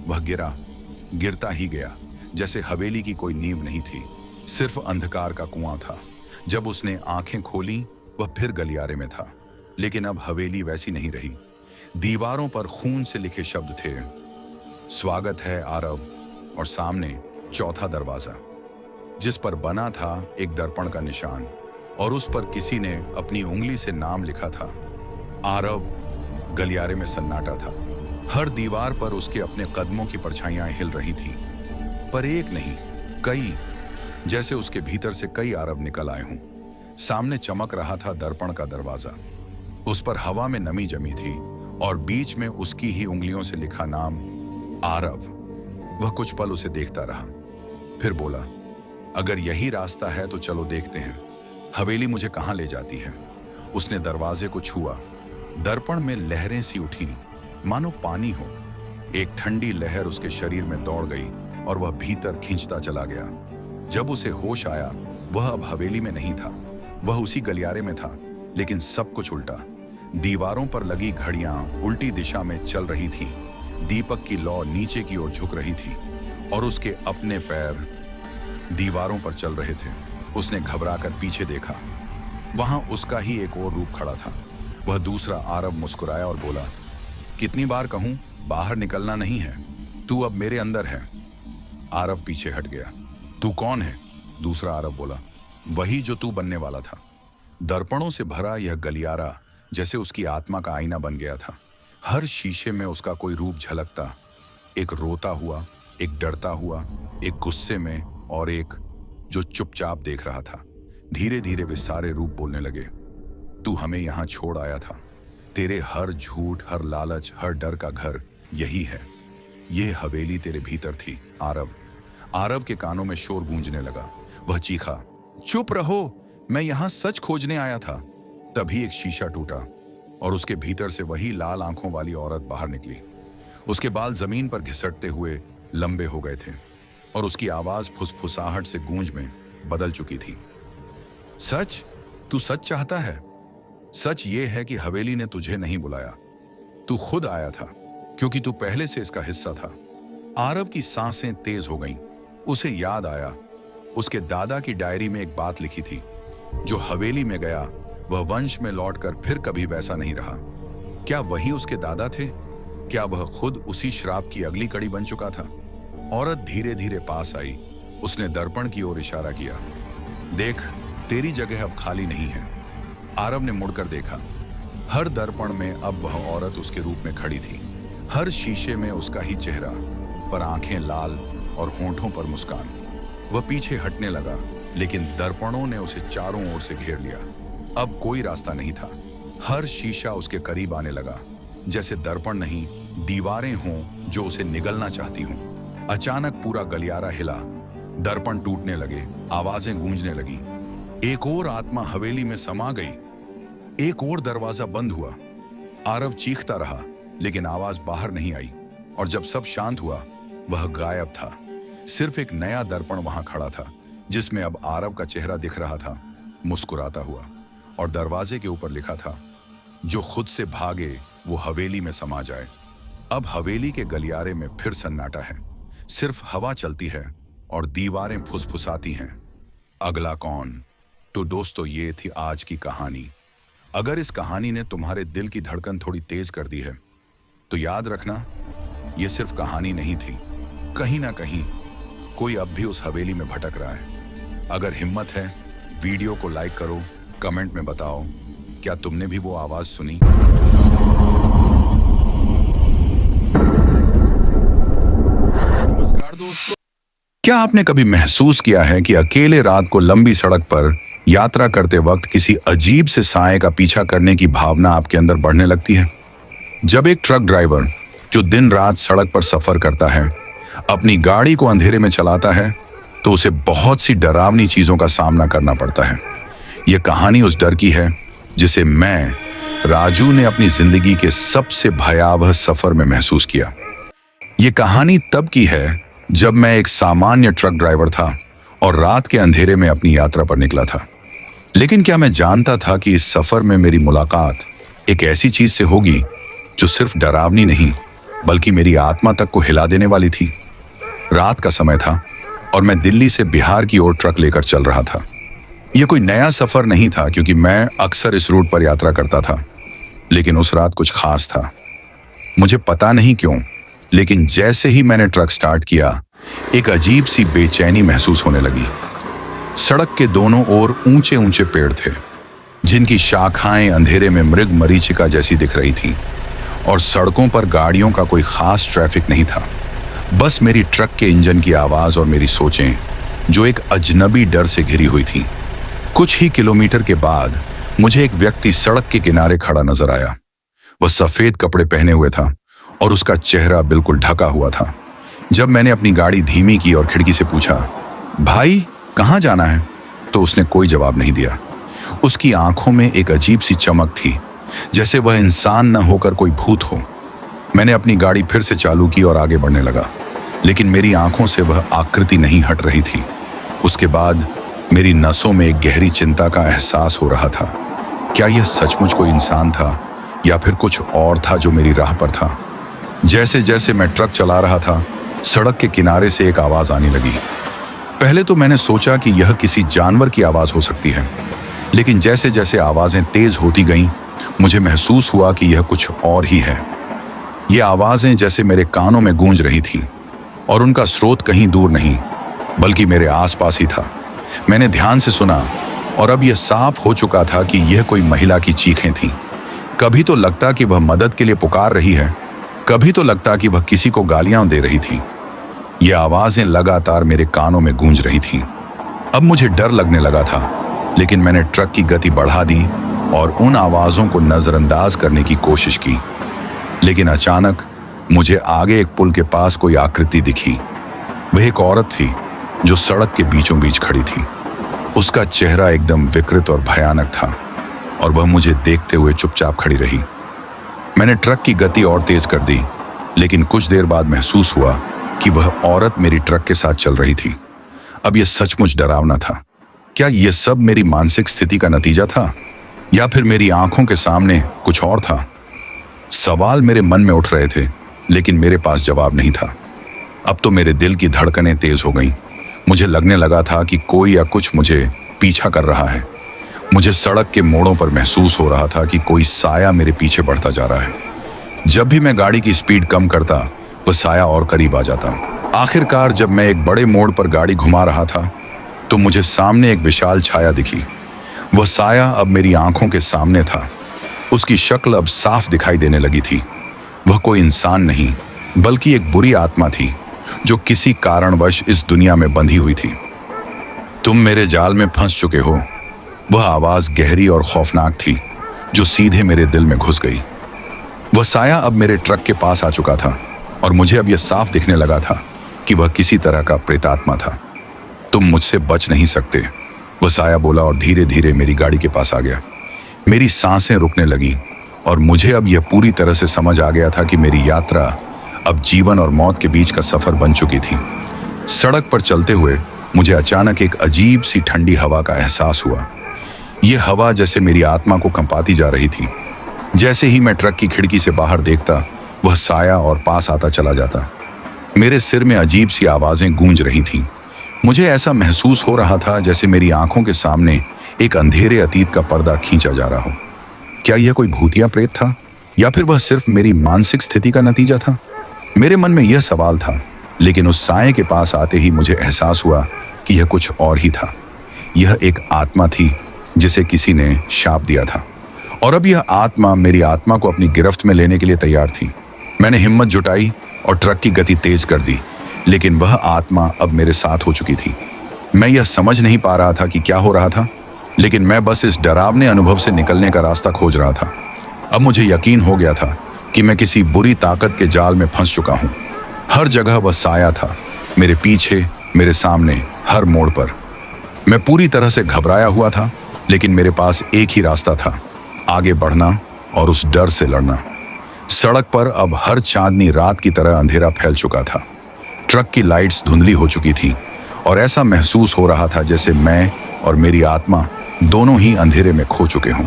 वह गिरा, गिरता ही गया, जैसे हवेली की कोई नींव नहीं थी, सिर्फ अंधकार का कुआं था। जब उसने आंखें खोली, वह फिर गलियारे में था, लेकिन अब हवेली वैसी नहीं रही। दीवारों पर खून से लिखे शब्द थे, स्वागत है आरव, और सामने चौथा दरवाजा, जिस पर बना था एक दर्पण का निशान, और उस पर किसी ने अपनी उंगली से नाम लिखा था, आरव। गलियारे में सन्नाटा था। हर दीवार पर उसके अपने कदमों की परछाइयां हिल रही थीं, पर एक नहीं, कई, जैसे उसके भीतर से कई आरव निकल आए हों। सामने चमक रहा था दर्पण का दरवाजा। उस पर हवा में नमी जमी थी, और बीच में उसकी ही उंगलियों से लिखा नाम, आरव। वह कुछ पल उसे देखता रहा, फिर बोला, अगर यही रास्ता है तो चलो देखते हैं, हवेली मुझे कहां ले जाती है। उसने दरवाजे को छुआ। दर्पण में लहरें सी उठी, मानो पानी हो। एक ठंडी लहर उसके शरीर में दौड़ गई, और वह भीतर खींचता चला गया। जब उसे होश आया, वह अब हवेली में नहीं था, वह उसी गलियारे में था, लेकिन सब कुछ उल्टा। दीवारों पर लगी घड़ियां उल्टी दिशा में चल रही थीं। दीपक की लौ नीचे की ओर झुक रही थी, और उसके अपने पैर दीवारों पर चल रहे थे। उसने घबराकर पीछे देखा। वहां उसका ही एक और रूप खड़ा था। वह दूसरा आरव मुस्कुराया और बोला, कितनी बार कहूं, बाहर निकलना नहीं है, तू अब मेरे अंदर है। आरव पीछे हट गया। तू कौन है? दूसरा आरव बोला, वही जो तू बनने वाला था। दर्पणों से भरा यह गलियारा जैसे उसकी आत्मा का आईना बन गया था। हर शीशे में उसका कोई रूप झलकता, एक रोता हुआ, एक डरता हुआ, एक गुस्से में, और एक जो चुपचाप देख रहा था। धीरे धीरे वे सारे रूप बोलने लगे, तू हमें यहां छोड़ आया था। तेरे हर झूठ, हर लालच, हर डर का घर यही है। यह हवेली तेरे भीतर थी, आरव। आरव के कानों में शोर गूंजने लगा। वह चीखा, चुप रहो, मैं यहां सच खोजने आया था। तभी एक शीशा टूटा, और उसके भीतर से वही लाल आंखों वाली औरत बाहर निकली। उसके बाल जमीन पर घिसटते हुए लंबे हो गए थे, और उसकी आवाज फुसफुसाहट से गूंज में बदल चुकी थी। सच? तू सच चाहता है? सच ये है कि हवेली ने तुझे नहीं बुलाया, तू खुद आया था, क्योंकि तू पहले से इसका हिस्सा था। आरव की सांसें तेज हो गईं। उसे याद आया, उसके दादा की डायरी में एक बात लिखी थी, जो हवेली में गया वह वंश में लौटकर फिर कभी वैसा नहीं रहा। क्या वही उसके दादा थे? क्या वह खुद उसी श्राप की अगली कड़ी बन चुका था? औरत धीरे धीरे पास आई। उसने दर्पण की ओर इशारा किया, देख, तेरी जगह अब खाली नहीं है। आरव ने मुड़कर देखा। हर दर्पण में अब वह औरत उसके रूप में खड़ी थी। हर शीशे में उसका ही चेहरा, पर आंखें लाल और होंठों पर मुस्कान। वह पीछे हटने लगा, लेकिन दर्पणों ने उसे चारों ओर से घेर लिया। अब कोई रास्ता नहीं था। हर शीशा उसके करीब आने लगा, जैसे दर्पण नहीं, दीवारें हों जो उसे निगलना चाहती हों। अचानक पूरा गलियारा हिला, दर्पण टूटने लगे, आवाजें गूंजने लगीं। एक और आत्मा हवेली में समा गई। एक और दरवाजा बंद हुआ। आरव चीखता रहा, लेकिन आवाज बाहर नहीं आई। और जब सब शांत हुआ, वह गायब था। सिर्फ एक नया दर्पण वहां खड़ा था, जिसमें अब आरव का चेहरा दिख रहा था, मुस्कुराता हुआ। और दरवाजे के ऊपर लिखा था, जो खुद से भागे वो हवेली में समा जाए। अब हवेली के गलियारे में फिर सन्नाटा है। सिर्फ हवा चलती है और दीवारें फुसफुसाती हैं। अगला कौन? तो दोस्तों, ये थी आज की कहानी। अगर इस कहानी ने तुम्हारे दिल की धड़कन थोड़ी तेज कर दी है, तो याद रखना, ये सिर्फ कहानी नहीं थी। कहीं ना कहीं कोई अब भी उस हवेली में भटक रहा है। अगर हिम्मत है, वीडियो को लाइक करो, कमेंट में बताओ, क्या तुमने भी वो आवाज सुनी? नमस्कार दोस्तों। क्या आपने कभी महसूस किया है कि अकेले रात को लंबी सड़क पर यात्रा करते वक्त किसी अजीब से साए का पीछा करने की भावना आपके अंदर बढ़ने लगती है? जब एक ट्रक ड्राइवर जो दिन रात सड़क पर सफर करता है, अपनी गाड़ी को अंधेरे में चलाता है, तो उसे बहुत सी डरावनी चीजों का सामना करना पड़ता है। यह कहानी उस डर की है जिसे मैं, राजू, ने अपनी जिंदगी के सबसे भयावह सफर में महसूस किया। यह कहानी तब की है जब मैं एक सामान्य ट्रक ड्राइवर था और रात के अंधेरे में अपनी यात्रा पर निकला था। लेकिन क्या मैं जानता था कि इस सफर में मेरी मुलाकात एक ऐसी चीज से होगी जो सिर्फ डरावनी नहीं, बल्कि मेरी आत्मा तक को हिला देने वाली थी। रात का समय था और मैं दिल्ली से बिहार की ओर ट्रक लेकर चल रहा था। यह कोई नया सफर नहीं था, क्योंकि मैं अक्सर इस रूट पर यात्रा करता था। लेकिन उस रात कुछ खास था। मुझे पता नहीं क्यों, लेकिन जैसे ही मैंने ट्रक स्टार्ट किया, एक अजीब सी बेचैनी महसूस होने लगी। सड़क के दोनों ओर ऊंचे ऊंचे पेड़ थे, जिनकी शाखाएं अंधेरे में मृग मरीचिका जैसी दिख रही थीं, और सड़कों पर गाड़ियों का कोई खास ट्रैफिक नहीं था। बस मेरी ट्रक के इंजन की आवाज और मेरी सोचें, जो एक अजनबी डर से घिरी हुई थीं। कुछ ही किलोमीटर के बाद मुझे एक व्यक्ति सड़क के किनारे खड़ा नजर आया। वह सफेद कपड़े पहने हुए था और उसका चेहरा बिल्कुल ढका हुआ था। जब मैंने अपनी गाड़ी धीमी की और खिड़की से पूछा, भाई कहाँ जाना है, तो उसने कोई जवाब नहीं दिया। उसकी आंखों में एक अजीब सी चमक थी, जैसे वह इंसान न होकर कोई भूत हो। मैंने अपनी गाड़ी फिर से चालू की और आगे बढ़ने लगा, लेकिन मेरी आंखों से वह आकृति नहीं हट रही थी। उसके बाद मेरी नसों में एक गहरी चिंता का एहसास हो रहा था। क्या यह सचमुच कोई इंसान था या फिर कुछ और था जो मेरी राह पर था? जैसे जैसे मैं ट्रक चला रहा था, सड़क के किनारे से एक आवाज आने लगी। पहले तो मैंने सोचा कि यह किसी जानवर की आवाज हो सकती है, लेकिन जैसे जैसे आवाजें तेज होती गईं, मुझे महसूस हुआ कि यह कुछ और ही है। ये आवाजें जैसे मेरे कानों में गूंज रही थीं, और उनका स्रोत कहीं दूर नहीं, बल्कि मेरे आसपास ही था। मैंने ध्यान से सुना, और अब यह साफ हो चुका था कि यह कोई महिला की चीखें थीं। कभी तो लगता कि वह मदद के लिए पुकार रही है, कभी तो लगता कि वह किसी को गालियां दे रही थी। ये आवाजें लगातार मेरे कानों में गूंज रही थीं। अब मुझे डर लगने लगा था, लेकिन मैंने ट्रक की गति बढ़ा दी और उन आवाजों को नजरअंदाज करने की कोशिश की। लेकिन अचानक मुझे आगे एक पुल के पास कोई आकृति दिखी। वह एक औरत थी जो सड़क के बीचों बीच खड़ी थी। उसका चेहरा एकदम विकृत और भयानक था, और वह मुझे देखते हुए चुपचाप खड़ी रही। मैंने ट्रक की गति और तेज कर दी, लेकिन कुछ देर बाद महसूस हुआ कि वह औरत मेरी ट्रक के साथ चल रही थी। अब यह सचमुच डरावना था। क्या यह सब मेरी मानसिक स्थिति का नतीजा था, या फिर मेरी आंखों के सामने कुछ और था? सवाल मेरे मन में उठ रहे थे, लेकिन मेरे पास जवाब नहीं था। अब तो मेरे दिल की धड़कनें तेज हो गईं। मुझे लगने लगा था कि कोई या कुछ मुझे पीछा कर रहा है। मुझे सड़क के मोड़ों पर महसूस हो रहा था कि कोई साया मेरे पीछे बढ़ता जा रहा है। जब भी मैं गाड़ी की स्पीड कम करता, वह साया और करीब आ जाता। आखिरकार जब मैं एक बड़े मोड़ पर गाड़ी घुमा रहा था, तो मुझे सामने एक विशाल छाया दिखी। वह साया अब मेरी आंखों के सामने था। उसकी शक्ल अब साफ दिखाई देने लगी थी। वह कोई इंसान नहीं, बल्कि एक बुरी आत्मा थी, जो किसी कारणवश इस दुनिया में बंधी हुई थी। तुम मेरे जाल में फंस चुके हो। वह आवाज गहरी और खौफनाक थी, जो सीधे मेरे दिल में घुस गई। वह साया अब मेरे ट्रक के पास आ चुका था, और मुझे अब यह साफ दिखने लगा था कि वह किसी तरह का प्रेतात्मा था। तुम मुझसे बच नहीं सकते, वह साया बोला, और धीरे धीरे मेरी गाड़ी के पास आ गया। मेरी सांसें रुकने लगीं, और मुझे अब यह पूरी तरह से समझ आ गया था कि मेरी यात्रा अब जीवन और मौत के बीच का सफर बन चुकी थी। सड़क पर चलते हुए मुझे अचानक एक अजीब सी ठंडी हवा का एहसास हुआ। यह हवा जैसे मेरी आत्मा को कंपाती जा रही थी। जैसे ही मैं ट्रक की खिड़की से बाहर देखता, वह साया और पास आता चला जाता। मेरे सिर में अजीब सी आवाजें गूंज रही थीं। मुझे ऐसा महसूस हो रहा था जैसे मेरी आंखों के सामने एक अंधेरे अतीत का पर्दा खींचा जा रहा हो। क्या यह कोई भूतिया प्रेत था या फिर वह सिर्फ मेरी मानसिक स्थिति का नतीजा था? मेरे मन में यह सवाल था, लेकिन उस साए के पास आते ही मुझे एहसास हुआ कि यह कुछ और ही था। यह एक आत्मा थी जिसे किसी ने शाप दिया था, और अब यह आत्मा मेरी आत्मा को अपनी गिरफ्त में लेने के लिए तैयार थी। मैंने हिम्मत जुटाई और ट्रक की गति तेज कर दी, लेकिन वह आत्मा अब मेरे साथ हो चुकी थी। मैं यह समझ नहीं पा रहा था कि क्या हो रहा था, लेकिन मैं बस इस डरावने अनुभव से निकलने का रास्ता खोज रहा था। अब मुझे यकीन हो गया था कि मैं किसी बुरी ताकत के जाल में फंस चुका हूं। हर जगह वह साया था, मेरे पीछे, मेरे सामने, हर मोड़ पर। मैं पूरी तरह से घबराया हुआ था, लेकिन मेरे पास एक ही रास्ता था, आगे बढ़ना और उस डर से लड़ना। सड़क पर अब हर चांदनी रात की तरह अंधेरा फैल चुका था। ट्रक की लाइट्स धुंधली हो चुकी थी और ऐसा महसूस हो रहा था जैसे मैं और मेरी आत्मा दोनों ही अंधेरे में खो चुके हों।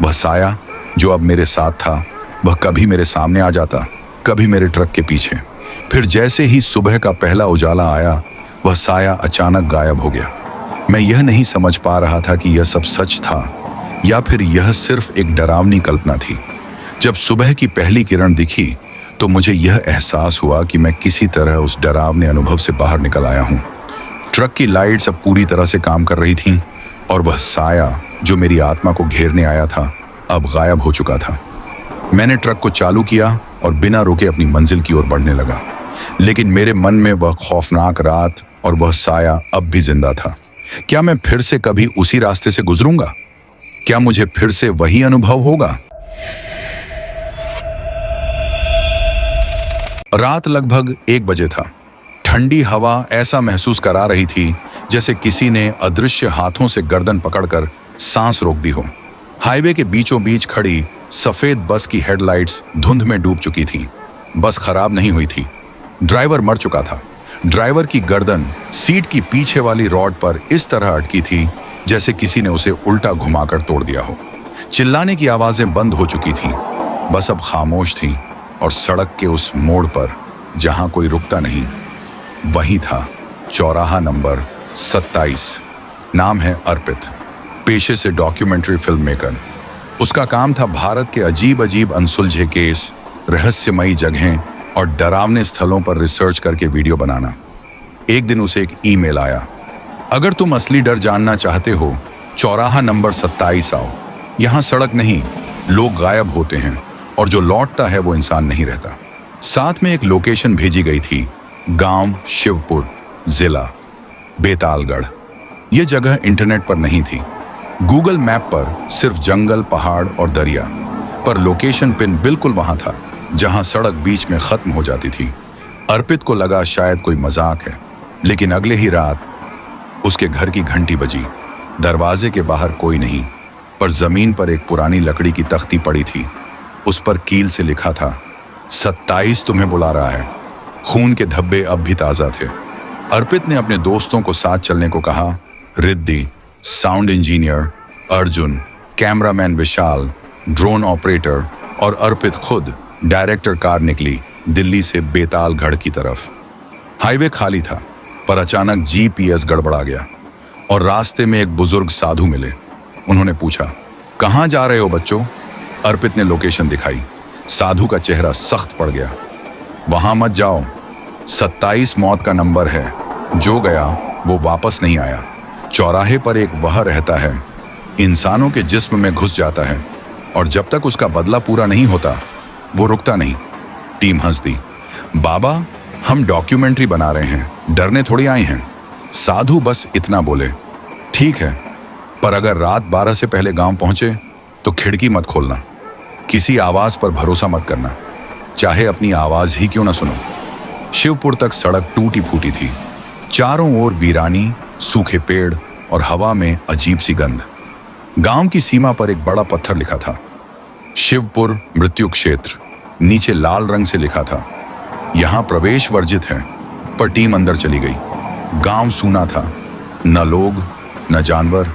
वह साया जो अब मेरे साथ था, वह कभी मेरे सामने आ जाता, कभी मेरे ट्रक के पीछे। फिर जैसे ही सुबह का पहला उजाला आया, वह साया अचानक गायब हो गया। मैं यह नहीं समझ पा रहा था कि यह सब सच था या फिर यह सिर्फ एक डरावनी कल्पना थी। जब सुबह की पहली किरण दिखी तो मुझे यह एहसास हुआ कि मैं किसी तरह उस डरावने अनुभव से बाहर निकल आया हूं। ट्रक की लाइट्स अब पूरी तरह से काम कर रही थीं और वह साया जो मेरी आत्मा को घेरने आया था अब गायब हो चुका था। मैंने ट्रक को चालू किया और बिना रुके अपनी मंजिल की ओर बढ़ने लगा, लेकिन मेरे मन में वह खौफनाक रात और वह साया अब भी जिंदा था। क्या मैं फिर से कभी उसी रास्ते से गुजरूंगा? क्या मुझे फिर से वही अनुभव होगा? रात लगभग 1 बजे था। ठंडी हवा ऐसा महसूस करा रही थी जैसे किसी ने अदृश्य हाथों से गर्दन पकड़कर सांस रोक दी हो। हाईवे के बीचों बीच खड़ी सफेद बस की हेडलाइट्स धुंध में डूब चुकी थीं। बस खराब नहीं हुई थी, ड्राइवर मर चुका था। ड्राइवर की गर्दन सीट की पीछे वाली रॉड पर इस तरह अटकी थी जैसे किसी ने उसे उल्टा घुमाकर तोड़ दिया हो। चिल्लाने की आवाजें बंद हो चुकी थीं, बस अब खामोश थी और सड़क के उस मोड़ पर जहां कोई रुकता नहीं, वहीं था चौराहा नंबर 27। नाम है अर्पित, पेशे से डॉक्यूमेंट्री फिल्म मेकर। उसका काम था भारत के अजीब अजीब अनसुलझे केस, रहस्यमयी जगहें और डरावने स्थलों पर रिसर्च करके वीडियो बनाना। एक दिन उसे एक ईमेल आया, अगर तुम असली डर जानना चाहते हो, चौराहा नंबर 27 आओ। यहाँ सड़क नहीं, लोग गायब होते हैं और जो लौटता है वो इंसान नहीं रहता। साथ में एक लोकेशन भेजी गई थी, गांव शिवपुर, जिला बेतालगढ़। ये जगह इंटरनेट पर नहीं थी। गूगल मैप पर सिर्फ जंगल, पहाड़ और दरिया, पर लोकेशन पिन बिल्कुल वहां था जहां सड़क बीच में खत्म हो जाती थी। अर्पित को लगा शायद कोई मजाक है, लेकिन अगले ही रात उसके घर की घंटी बजी। दरवाजे के बाहर कोई नहीं, पर जमीन पर एक पुरानी लकड़ी की तख्ती पड़ी थी। उस पर कील से लिखा था, 27 तुम्हें बुला रहा है। खून के धब्बे अब भी ताजा थे। अर्पित ने अपने दोस्तों को साथ चलने को कहा। Riddhi, sound engineer Arjun, cameraman Vishal, drone operator और अर्पित खुद डायरेक्टर कार निकली दिल्ली से बेतालगढ़ की तरफ। हाईवे खाली था, पर अचानक जीपीएस गड़बड़ा गया और रास्ते में एक बुजुर्ग साधु मिले। उन्होंने पूछा, कहाँ जा रहे हो बच्चों? अर्पित ने लोकेशन दिखाई। साधु का चेहरा सख्त पड़ गया। वहां मत जाओ, 27 मौत का नंबर है, जो गया वो वापस नहीं आया। चौराहे पर एक वह रहता है, इंसानों के जिस्म में घुस जाता है और जब तक उसका बदला पूरा नहीं होता वो रुकता नहीं। टीम हंस दी। बाबा, हम डॉक्यूमेंट्री बना रहे हैं, डरने थोड़ी आए हैं। साधु बस इतना बोले, ठीक है, पर अगर रात 12 से पहले गांव पहुंचे तो खिड़की मत खोलना, किसी आवाज पर भरोसा मत करना, चाहे अपनी आवाज ही क्यों ना सुनो। शिवपुर तक सड़क टूटी फूटी थी, चारों ओर वीरानी, सूखे पेड़ और हवा में अजीब सी गंध। गांव की सीमा पर एक बड़ा पत्थर लिखा था, शिवपुर मृत्यु क्षेत्र। नीचे लाल रंग से लिखा था, यहाँ प्रवेश वर्जित है। पर टीम अंदर चली गई। गांव सूना था, न लोग न जानवर,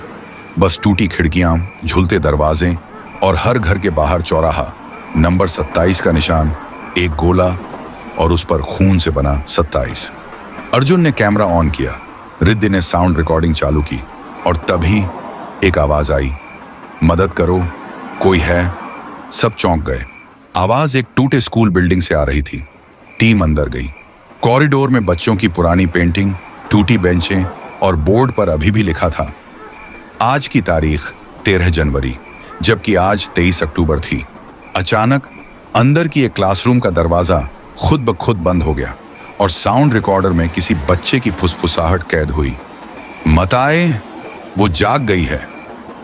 बस टूटी खिड़कियां, झूलते दरवाजे और हर घर के बाहर चौराहा, नंबर 27 का निशान, एक गोला और उस पर खून से बना 27। अर्जुन ने कैमरा ऑन किया, रिद्धि ने साउंड रिकॉर्डिंग चालू की और तभी एक आवाज आई, मदद करो, कोई है। सब चौंक गए। आवाज एक टूटे स्कूल बिल्डिंग से आ रही थी। टीम अंदर गई। कॉरिडोर में बच्चों की पुरानी पेंटिंग, टूटी बेंचें और बोर्ड पर अभी भी लिखा था आज की तारीख 13 जनवरी, जबकि आज 23 अक्टूबर थी। अचानक अंदर की एक क्लासरूम का दरवाजा खुद ब खुद बंद हो गया और साउंड रिकॉर्डर में किसी बच्चे की फुसफुसाहट कैद हुई। मताए, वो जाग गई है।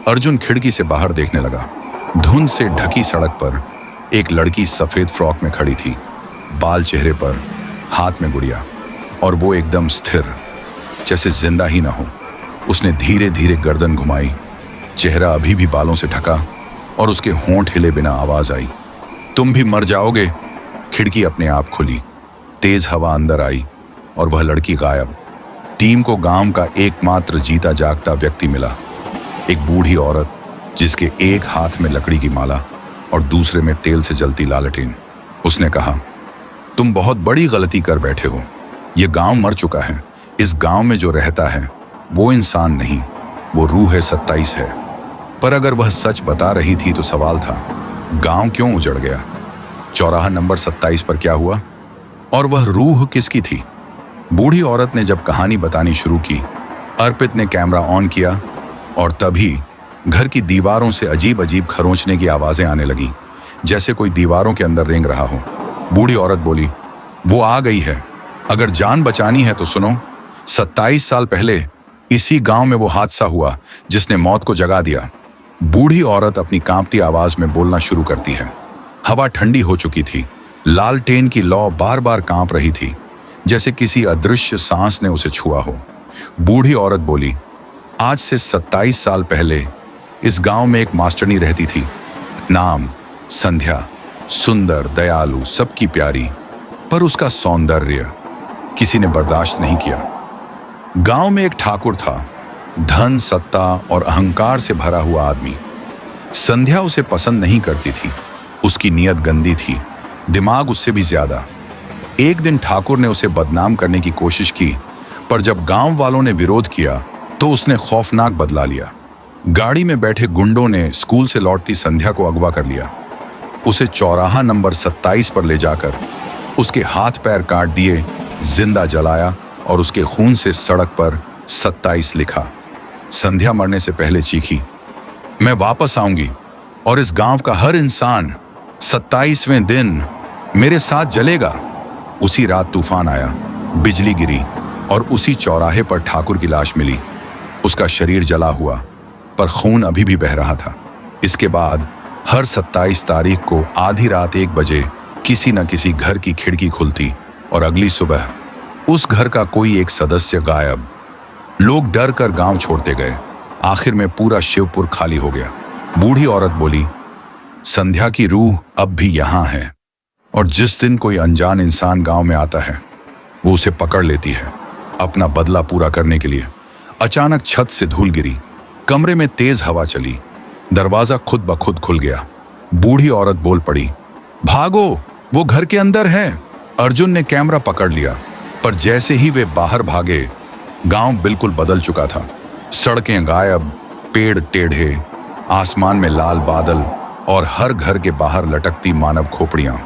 अर्जुन खिड़की से बाहर देखने लगा। धुंध से ढकी सड़क पर एक लड़की सफेद फ्रॉक में खड़ी थी, बाल चेहरे पर, हाथ में गुड़िया, और वो एकदम स्थिर, जैसे जिंदा ही ना हो। उसने धीरे धीरे गर्दन घुमाई, चेहरा अभी भी बालों से ढका और उसके होंठ हिले बिना आवाज आई, तुम भी मर जाओगे। खिड़की अपने आप खुली, तेज हवा अंदर आई और वह लड़की गायब। टीम को गांव का एकमात्र जीता जागता व्यक्ति मिला, एक बूढ़ी औरत जिसके एक हाथ में लकड़ी की माला और दूसरे में तेल से जलती लालटेन। उसने कहा, तुम बहुत बड़ी गलती कर बैठे हो। यह गांव मर चुका है। इस गांव में जो रहता है वो इंसान नहीं, वो रूह 27 है। पर अगर वह सच बता रही थी तो सवाल था, गांव क्यों उजड़ गया? चौराहा नंबर 27 पर क्या हुआ? और वह रूह किसकी थी? बूढ़ी औरत ने जब कहानी बतानी शुरू की, अर्पित ने कैमरा ऑन किया और तभी घर की दीवारों से अजीब अजीब खरोंचने की आवाजें आने लगीं, जैसे कोई दीवारों के अंदर रेंग रहा हो। बूढ़ी औरत बोली, वो आ गई है। अगर जान बचानी है तो सुनो। 27 साल पहले इसी गांव में वो हादसा हुआ जिसने मौत को जगा दिया। बूढ़ी औरत अपनी कांपती आवाज में बोलना शुरू करती है। हवा ठंडी हो चुकी थी। लालटेन की लौ बार बार कांप रही थी, जैसे किसी अदृश्य सांस ने उसे छुआ हो। बूढ़ी औरत बोली, आज से 27 साल पहले इस गांव में एक मास्टरनी रहती थी। नाम संध्या, सुंदर, दयालु, सबकी प्यारी। पर उसका सौंदर्य किसी ने बर्दाश्त नहीं किया। गांव में एक ठाकुर था, धन, सत्ता और अहंकार से भरा हुआ आदमी। संध्या उसे पसंद नहीं करती थी। उसकी नीयत गंदी थी, दिमाग उससे भी ज्यादा। एक दिन ठाकुर ने उसे बदनाम करने की कोशिश की, पर जब गांव वालों ने विरोध किया तो उसने खौफनाक बदला लिया। गाड़ी में बैठे गुंडों ने स्कूल से लौटती संध्या को अगवा कर लिया। उसे चौराहा नंबर 27 पर ले जाकर उसके हाथ पैर काट दिए, जिंदा जलाया और उसके खून से सड़क पर 27 लिखा। संध्या मरने से पहले चीखी, मैं वापस आऊंगी और इस गांव का हर इंसान 27वें दिन मेरे साथ जलेगा। उसी रात तूफान आया, बिजली गिरी और उसी चौराहे पर ठाकुर की लाश मिली। उसका शरीर जला हुआ, पर खून अभी भी बह रहा था। इसके बाद हर 27 तारीख को आधी रात 1 बजे किसी न किसी घर की खिड़की खुलती और अगली सुबह उस घर का कोई एक सदस्य गायब। लोग डर कर गांव छोड़ते गए। आखिर में पूरा शिवपुर खाली हो गया। बूढ़ी औरत बोली, संध्या की रूह अब भी यहां है और जिस दिन कोई अनजान इंसान गांव में आता है वो उसे पकड़ लेती है अपना बदला पूरा करने के लिए। अचानक छत से धूल गिरी, कमरे में तेज हवा चली, दरवाजा खुद ब खुद खुल गया। बूढ़ी औरत बोल पड़ी, भागो, वो घर के अंदर है। अर्जुन ने कैमरा पकड़ लिया, पर जैसे ही वे बाहर भागे, गांव बिल्कुल बदल चुका था। सड़कें गायब, पेड़ टेढ़े, आसमान में लाल बादल और हर घर के बाहर लटकती मानव खोपड़ियां।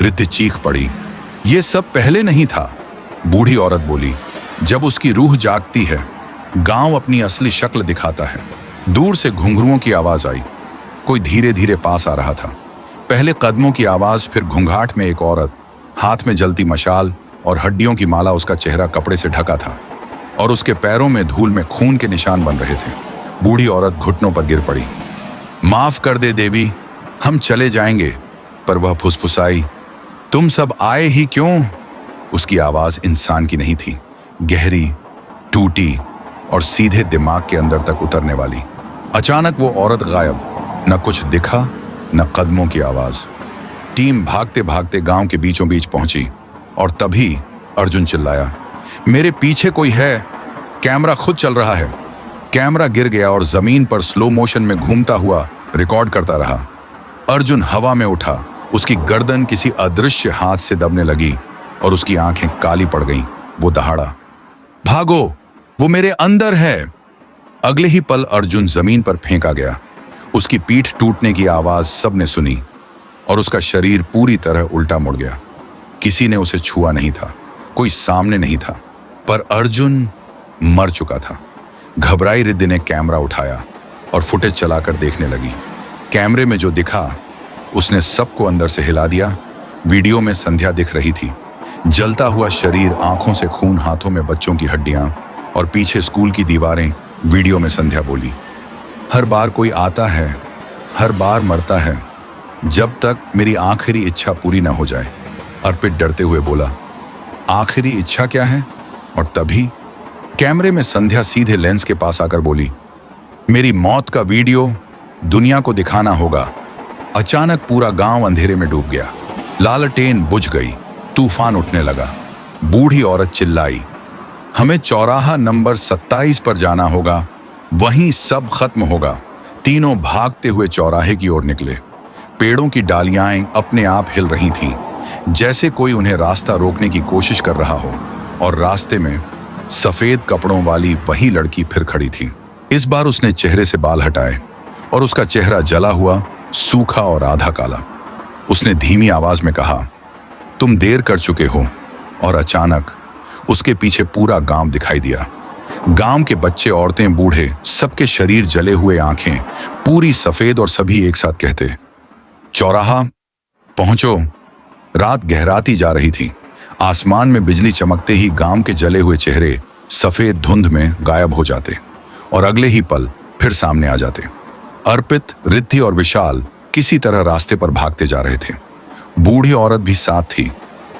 रिद्धि चीख पड़ी, ये सब पहले नहीं था। बूढ़ी औरत बोली, जब उसकी रूह जागती है, गांव अपनी असली शक्ल दिखाता है। दूर से घुंघरुओं की आवाज आई। कोई धीरे धीरे पास आ रहा था। पहले कदमों की आवाज, फिर घूंघाट में एक औरत, हाथ में जलती मशाल और हड्डियों की माला। उसका चेहरा कपड़े से ढका था और उसके पैरों में धूल में खून के निशान बन रहे थे। बूढ़ी औरत घुटनों पर गिर पड़ी। माफ कर दे देवी, हम चले जाएंगे। पर वह फुसफुसाई, तुम सब आए ही क्यों? उसकी आवाज इंसान की नहीं थी, गहरी, टूटी और सीधे दिमाग के अंदर तक उतरने वाली। अचानक वो औरत गायब, न कुछ दिखा, न कदमों की आवाज। टीम भागते भागते गांव के बीचों बीच पहुंची। और तभी अर्जुन चिल्लाया, मेरे पीछे कोई है, कैमरा खुद चल रहा है। कैमरा गिर गया और जमीन पर स्लो मोशन में घूमता हुआ रिकॉर्ड करता रहा। अर्जुन हवा में उठा, उसकी गर्दन किसी अदृश्य हाथ से दबने लगी और उसकी आंखें काली पड़ गईं। वो दहाड़ा, भागो, वो मेरे अंदर है। अगले ही पल अर्जुन जमीन पर फेंका गया। उसकी पीठ टूटने की आवाज सबने सुनी और उसका शरीर पूरी तरह उल्टा मुड़ गया। किसी ने उसे छुआ नहीं था, कोई सामने नहीं था, पर अर्जुन मर चुका था। घबराई रिद्धि ने कैमरा उठाया और फुटेज चलाकर देखने लगी। कैमरे में जो दिखा उसने सबको अंदर से हिला दिया। वीडियो में संध्या दिख रही थी, जलता हुआ शरीर, आंखों से खून, हाथों में बच्चों की हड्डियां और पीछे स्कूल की दीवारें। वीडियो में संध्या बोली, हर बार कोई आता है, हर बार मरता है, जब तक मेरी आखिरी इच्छा पूरी ना हो जाए। अर्पित डरते हुए बोला, आखिरी इच्छा क्या है? और तभी कैमरे में संध्या सीधे लेंस के पास आकर बोली, मेरी मौत का वीडियो दुनिया को दिखाना होगा। अचानक पूरा गांव अंधेरे में डूब गया। लालटेन बुझ गई, तूफान उठने लगा। बूढ़ी औरत चिल्लाई, हमें चौराहा नंबर 27 पर जाना होगा, वहीं सब खत्म होगा। तीनों भागते हुए चौराहे की ओर निकले। पेड़ों की डालियां अपने आप हिल रही थीं, जैसे कोई उन्हें रास्ता रोकने की कोशिश कर रहा हो। और रास्ते में सफेद कपड़ों वाली वही लड़की फिर खड़ी थी। इस बार उसने चेहरे से बाल हटाए और उसका चेहरा जला हुआ, सूखा और आधा काला। उसने धीमी आवाज में कहा, तुम देर कर चुके हो। और अचानक उसके पीछे पूरा गांव दिखाई दिया। गांव के बच्चे, औरतें, बूढ़े, सबके शरीर जले हुए, आंखें पूरी सफेद, और सभी एक साथ कहते, चौराहा पहुंचो। रात गहराती जा रही थी। आसमान में बिजली चमकते ही गांव के जले हुए चेहरे सफेद धुंध में गायब हो जाते और अगले ही पल फिर सामने आ जाते। अर्पित, रिद्धि और विशाल किसी तरह रास्ते पर भागते जा रहे थे। बूढ़ी औरत भी साथ थी,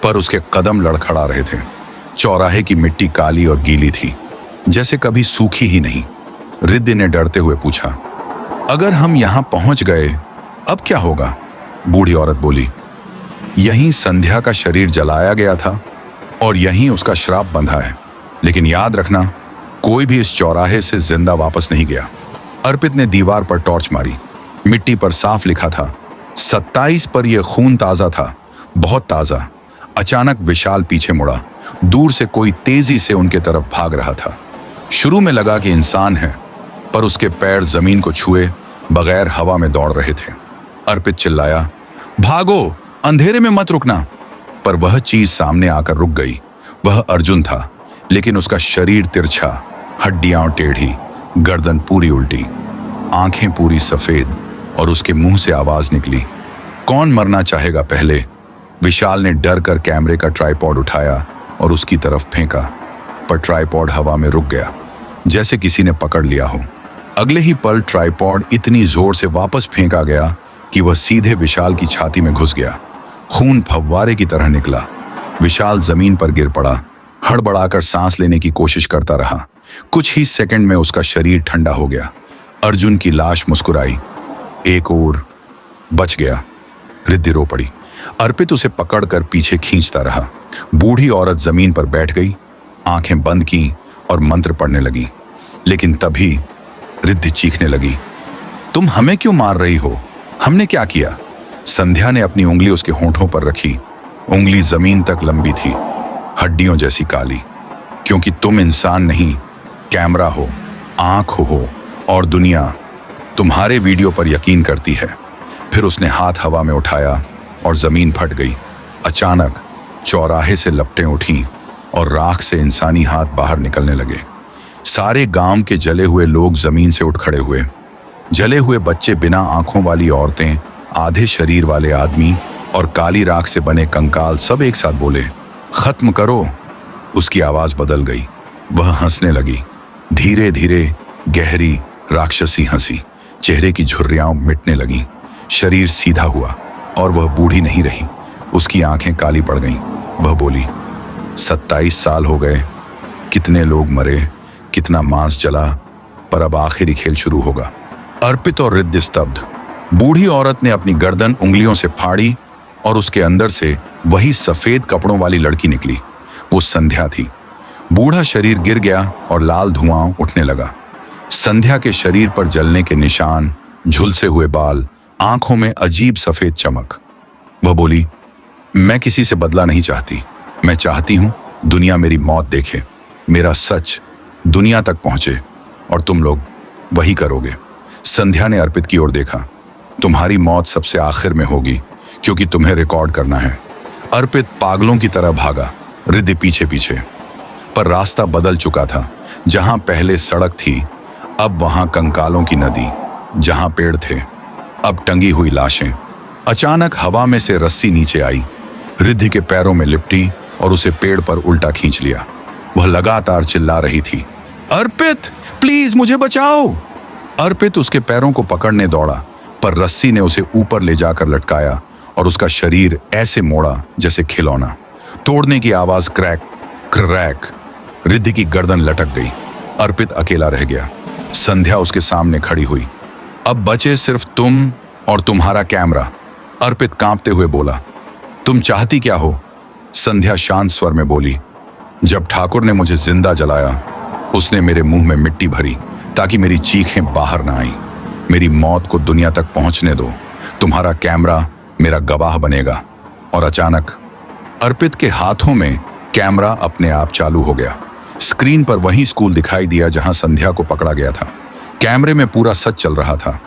पर उसके कदम लड़खड़ा रहे थे। चौराहे की मिट्टी काली और गीली थी, जैसे कभी सूखी ही नहीं। रिद्धि ने डरते हुए पूछा, अगर हम यहां पहुंच गए अब क्या होगा? बूढ़ी औरत बोली, यहीं संध्या का शरीर जलाया गया था और यहीं उसका श्राप बंधा है। लेकिन याद रखना, कोई भी इस चौराहे से जिंदा वापस नहीं गया। अर्पित ने दीवार पर टॉर्च मारी। मिट्टी पर साफ लिखा था 27 पर। यह खून ताजा था, बहुत ताजा। अचानक विशाल पीछे मुड़ा। दूर से कोई तेजी से उनके तरफ भाग रहा था। शुरू में लगा कि इंसान है, पर उसके पैर जमीन को छुए बगैर हवा में दौड़ रहे थे। अर्पित चिल्लाया, भागो, अंधेरे में मत रुकना। पर वह चीज सामने आकर रुक गई। वह अर्जुन था, लेकिन उसका शरीर तिरछा, हड्डियां टेढ़ी, गर्दन पूरी उल्टी, आंखें पूरी सफेद, और उसके मुंह से आवाज निकली, कौन मरना चाहेगा पहले? विशाल ने डर कर कैमरे का ट्राइपॉड उठाया और उसकी तरफ फेंका, पर ट्राइपॉड हवा में रुक गया, जैसे किसी ने पकड़ लिया हो। अगले ही पल ट्राइपॉड इतनी जोर से वापस फेंका गया कि वह सीधे विशाल की छाती में घुस गया। खून फव्वारे की तरह निकला। विशाल जमीन पर गिर पड़ा, हड़बड़ाकर सांस लेने की कोशिश करता रहा। कुछ ही सेकंड में उसका शरीर ठंडा हो गया। अर्जुन की लाश मुस्कुराई, एक और बच गया। रिद्धि रो पड़ी। अर्पित उसे पकड़कर पीछे खींचता रहा। बूढ़ी औरत जमीन पर बैठ गई, आंखें बंद की और मंत्र पढ़ने लगी। लेकिन तभी रिद्धि चीखने लगी, तुम हमें क्यों मार रही हो? हमने क्या किया? संध्या ने अपनी उंगली उसके होंठों पर रखी। उंगली जमीन तक लंबी थी, हड्डियों जैसी काली। क्योंकि तुम इंसान नहीं, कैमरा हो, आंख हो, और दुनिया तुम्हारे वीडियो पर यकीन करती है। फिर उसने हाथ हवा में उठाया और जमीन फट गई। अचानक चौराहे से लपटें उठीं और राख से इंसानी हाथ बाहर निकलने लगे। सारे गांव के जले हुए लोग जमीन से उठ खड़े हुए। जले हुए बच्चे, बिना आंखों वाली औरतें, आधे शरीर वाले आदमी और काली राख से बने कंकाल, सब एक साथ बोले, खत्म करो। उसकी आवाज बदल गई। वह हंसने लगी, धीरे धीरे गहरी राक्षसी हंसी। चेहरे की झुर्रियां मिटने लगीं। शरीर सीधा हुआ और वह बूढ़ी नहीं रही। उसकी आंखें काली पड़ गईं। वह बोली, 27 साल हो गए, कितने लोग मरे, कितना मांस जला, पर अब आखिरी खेल शुरू होगा। अर्पित और रिद्धि स्तब्ध। बूढ़ी औरत ने अपनी गर्दन उंगलियों से फाड़ी और उसके अंदर से वही सफेद कपड़ों वाली लड़की निकली। वो संध्या थी। बूढ़ा शरीर गिर गया और लाल धुआं उठने लगा। संध्या के शरीर पर जलने के निशान, झुलसे हुए बाल, आंखों में अजीब सफेद चमक। वह बोली, मैं किसी से बदला नहीं चाहती। मैं चाहती हूं दुनिया मेरी मौत देखे, मेरा सच दुनिया तक पहुंचे, और तुम लोग वही करोगे। संध्या ने अर्पित की ओर देखा। तुम्हारी मौत सबसे आखिर में होगी, क्योंकि तुम्हें रिकॉर्ड करना है। अर्पित पागलों की तरह भागा, रिद्धि पीछे पीछे। पर रास्ता बदल चुका था। जहां पहले सड़क थी, अब वहां कंकालों की नदी। जहां पेड़ थे, अब टंगी हुई लाशें। अचानक हवा में से रस्सी नीचे आई, रिद्धि के पैरों में लिपटी और उसे पेड़ पर उल्टा खींच लिया। वह लगातार चिल्ला रही थी, अर्पित, प्लीज मुझे बचाओ। अर्पित उसके पैरों को पकड़ने दौड़ा, पर रस्सी ने उसे ऊपर ले जाकर लटकाया और उसका शरीर ऐसे मोड़ा जैसे खिलौना। तोड़ने की आवाज, क्रैक क्रैक। रिद्धि की गर्दन लटक गई। अर्पित अकेला रह गया। संध्या उसके सामने खड़ी हुई। अब बचे सिर्फ तुम और तुम्हारा कैमरा। अर्पित कांपते हुए बोला, तुम चाहती क्या हो? संध्या शांत स्वर में बोली, जब ठाकुर ने मुझे जिंदा जलाया, उसने मेरे मुंह में मिट्टी भरी ताकि मेरी चीखें बाहर ना आई। मेरी मौत को दुनिया तक पहुंचने दो। तुम्हारा कैमरा मेरा गवाह बनेगा। और अचानक अर्पित के हाथों में कैमरा अपने आप चालू हो गया। स्क्रीन पर वही स्कूल दिखाई दिया जहां संध्या को पकड़ा गया था। कैमरे में पूरा सच चल रहा था।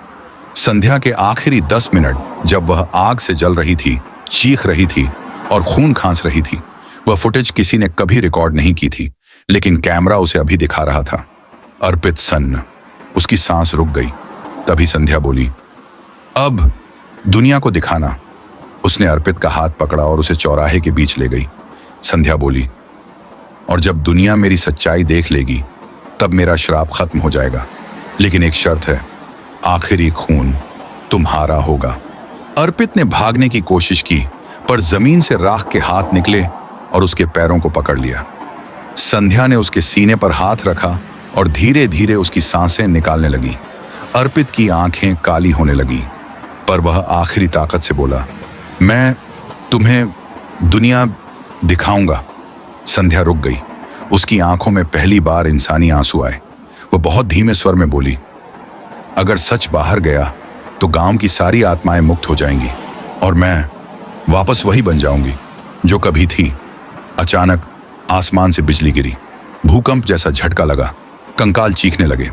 संध्या के आखिरी 10 मिनट, जब वह आग से जल रही थी, चीख रही थी और खून खांस रही थी। वह फुटेज किसी ने कभी रिकॉर्ड नहीं की थी, लेकिन कैमरा उसे अभी दिखा रहा था। अर्पित सन्न, उसकी सांस रुक गई। तभी संध्या बोली, अब दुनिया को दिखाना। उसने अर्पित का हाथ पकड़ा और उसे चौराहे के बीच ले गई। संध्या बोली, और जब दुनिया मेरी सच्चाई देख लेगी, तब मेरा श्राप खत्म हो जाएगा। लेकिन एक शर्त है, आखिरी खून तुम्हारा होगा। अर्पित ने भागने की कोशिश की, पर जमीन से राख के हाथ निकले और उसके पैरों को पकड़ लिया। संध्या ने उसके सीने पर हाथ रखा और धीरे धीरे उसकी सांसें निकालने लगी। अर्पित की आंखें काली होने लगी, पर वह आखिरी ताकत से बोला, मैं तुम्हें दुनिया दिखाऊंगा। संध्या रुक गई। उसकी आंखों में पहली बार इंसानी आंसू आए। वह बहुत धीमे स्वर में बोली, अगर सच बाहर गया तो गांव की सारी आत्माएं मुक्त हो जाएंगी और मैं वापस वही बन जाऊंगी जो कभी थी। अचानक आसमान से बिजली गिरी। भूकंप जैसा झटका लगा। कंकाल चीखने लगे।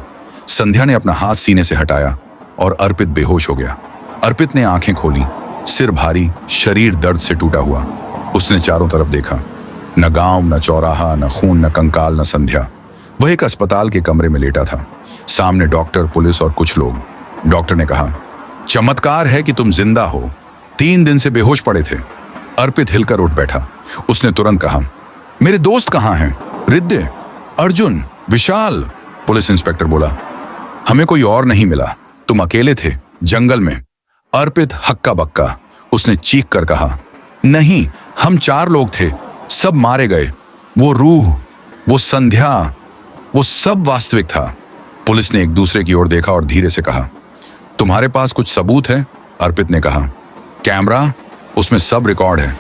संध्या ने अपना हाथ सीने से हटाया और अर्पित बेहोश हो गया। अर्पित ने आंखें खोली, सिर भारी, शरीर दर्द से टूटा हुआ। उसने चारों तरफ देखा। न गांव, न चौराहा, न खून, न कंकाल, न संध्या। वह एक अस्पताल के कमरे में लेटा था। सामने डॉक्टर, पुलिस और कुछ लोग। डॉक्टर ने कहा, चमत्कार है कि तुम जिंदा हो। 3 दिन से बेहोश पड़े थे। अर्पित हिलकर उठ बैठा। उसने तुरंत कहा, मेरे दोस्त कहाँ हैं? रिद्धि, अर्जुन, विशाल। पुलिस इंस्पेक्टर बोला, हमें कोई और नहीं मिला। तुम अकेले थे जंगल में। अर्पित हक्का बक्का। उसने चीख कर कहा, नहीं, हम 4 लोग थे, सब मारे गए। वो रूह, वो संध्या, वो सब वास्तविक था। पुलिस ने एक दूसरे की ओर देखा और धीरे से कहा, तुम्हारे पास कुछ सबूत है? अर्पित ने कहा, कैमरा, उसमें सब रिकॉर्ड है।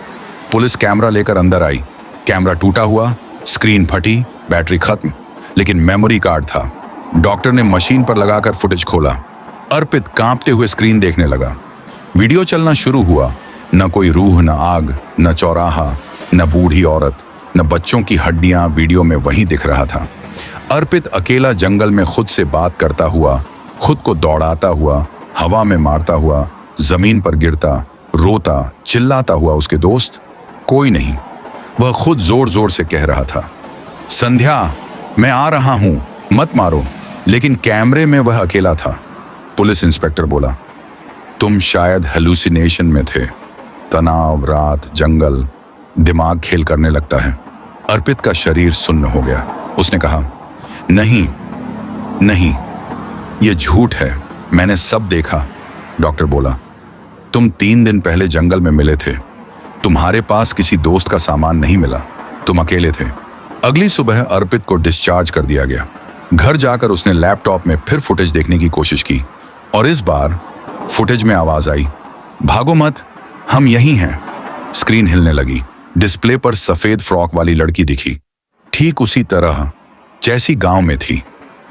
पुलिस कैमरा लेकर अंदर आई। कैमरा टूटा हुआ, स्क्रीन फटी, बैटरी खत्म, लेकिन मेमोरी कार्ड था। डॉक्टर ने मशीन पर लगाकर फुटेज खोला। अर्पित कांपते हुए स्क्रीन देखने लगा। वीडियो चलना शुरू हुआ। न कोई रूह, न आग, न चौराहा, न बूढ़ी औरत, न बच्चों की हड्डियां। वीडियो में वही दिख रहा था। अर्पित अकेला जंगल में खुद से बात करता हुआ, खुद को दौड़ाता हुआ, हवा में मारता हुआ, जमीन पर गिरता, रोता, चिल्लाता हुआ। उसके दोस्त कोई नहीं। वह खुद जोर जोर से कह रहा था, संध्या, मैं आ रहा हूं, मत मारो। लेकिन कैमरे में वह अकेला था। पुलिस इंस्पेक्टर बोला, तुम शायद हेलुसिनेशन में थे। तनाव, रात, जंगल, दिमाग खेल करने लगता है। अर्पित का शरीर सुन्न हो गया। उसने कहा, नहीं नहीं, यह झूठ है, मैंने सब देखा। डॉक्टर बोला, तुम 3 दिन पहले जंगल में मिले थे। तुम्हारे पास किसी दोस्त का सामान नहीं मिला। तुम अकेले थे। अगली सुबह अर्पित को डिस्चार्ज कर दिया गया। घर जाकर उसने लैपटॉप में फिर फुटेज देखने की कोशिश की और इस बार फुटेज में आवाज आई, भागो मत, हम यहीं हैं। स्क्रीन हिलने लगी। डिस्प्ले पर सफेद फ्रॉक वाली लड़की दिखी, ठीक उसी तरह जैसी गांव में थी।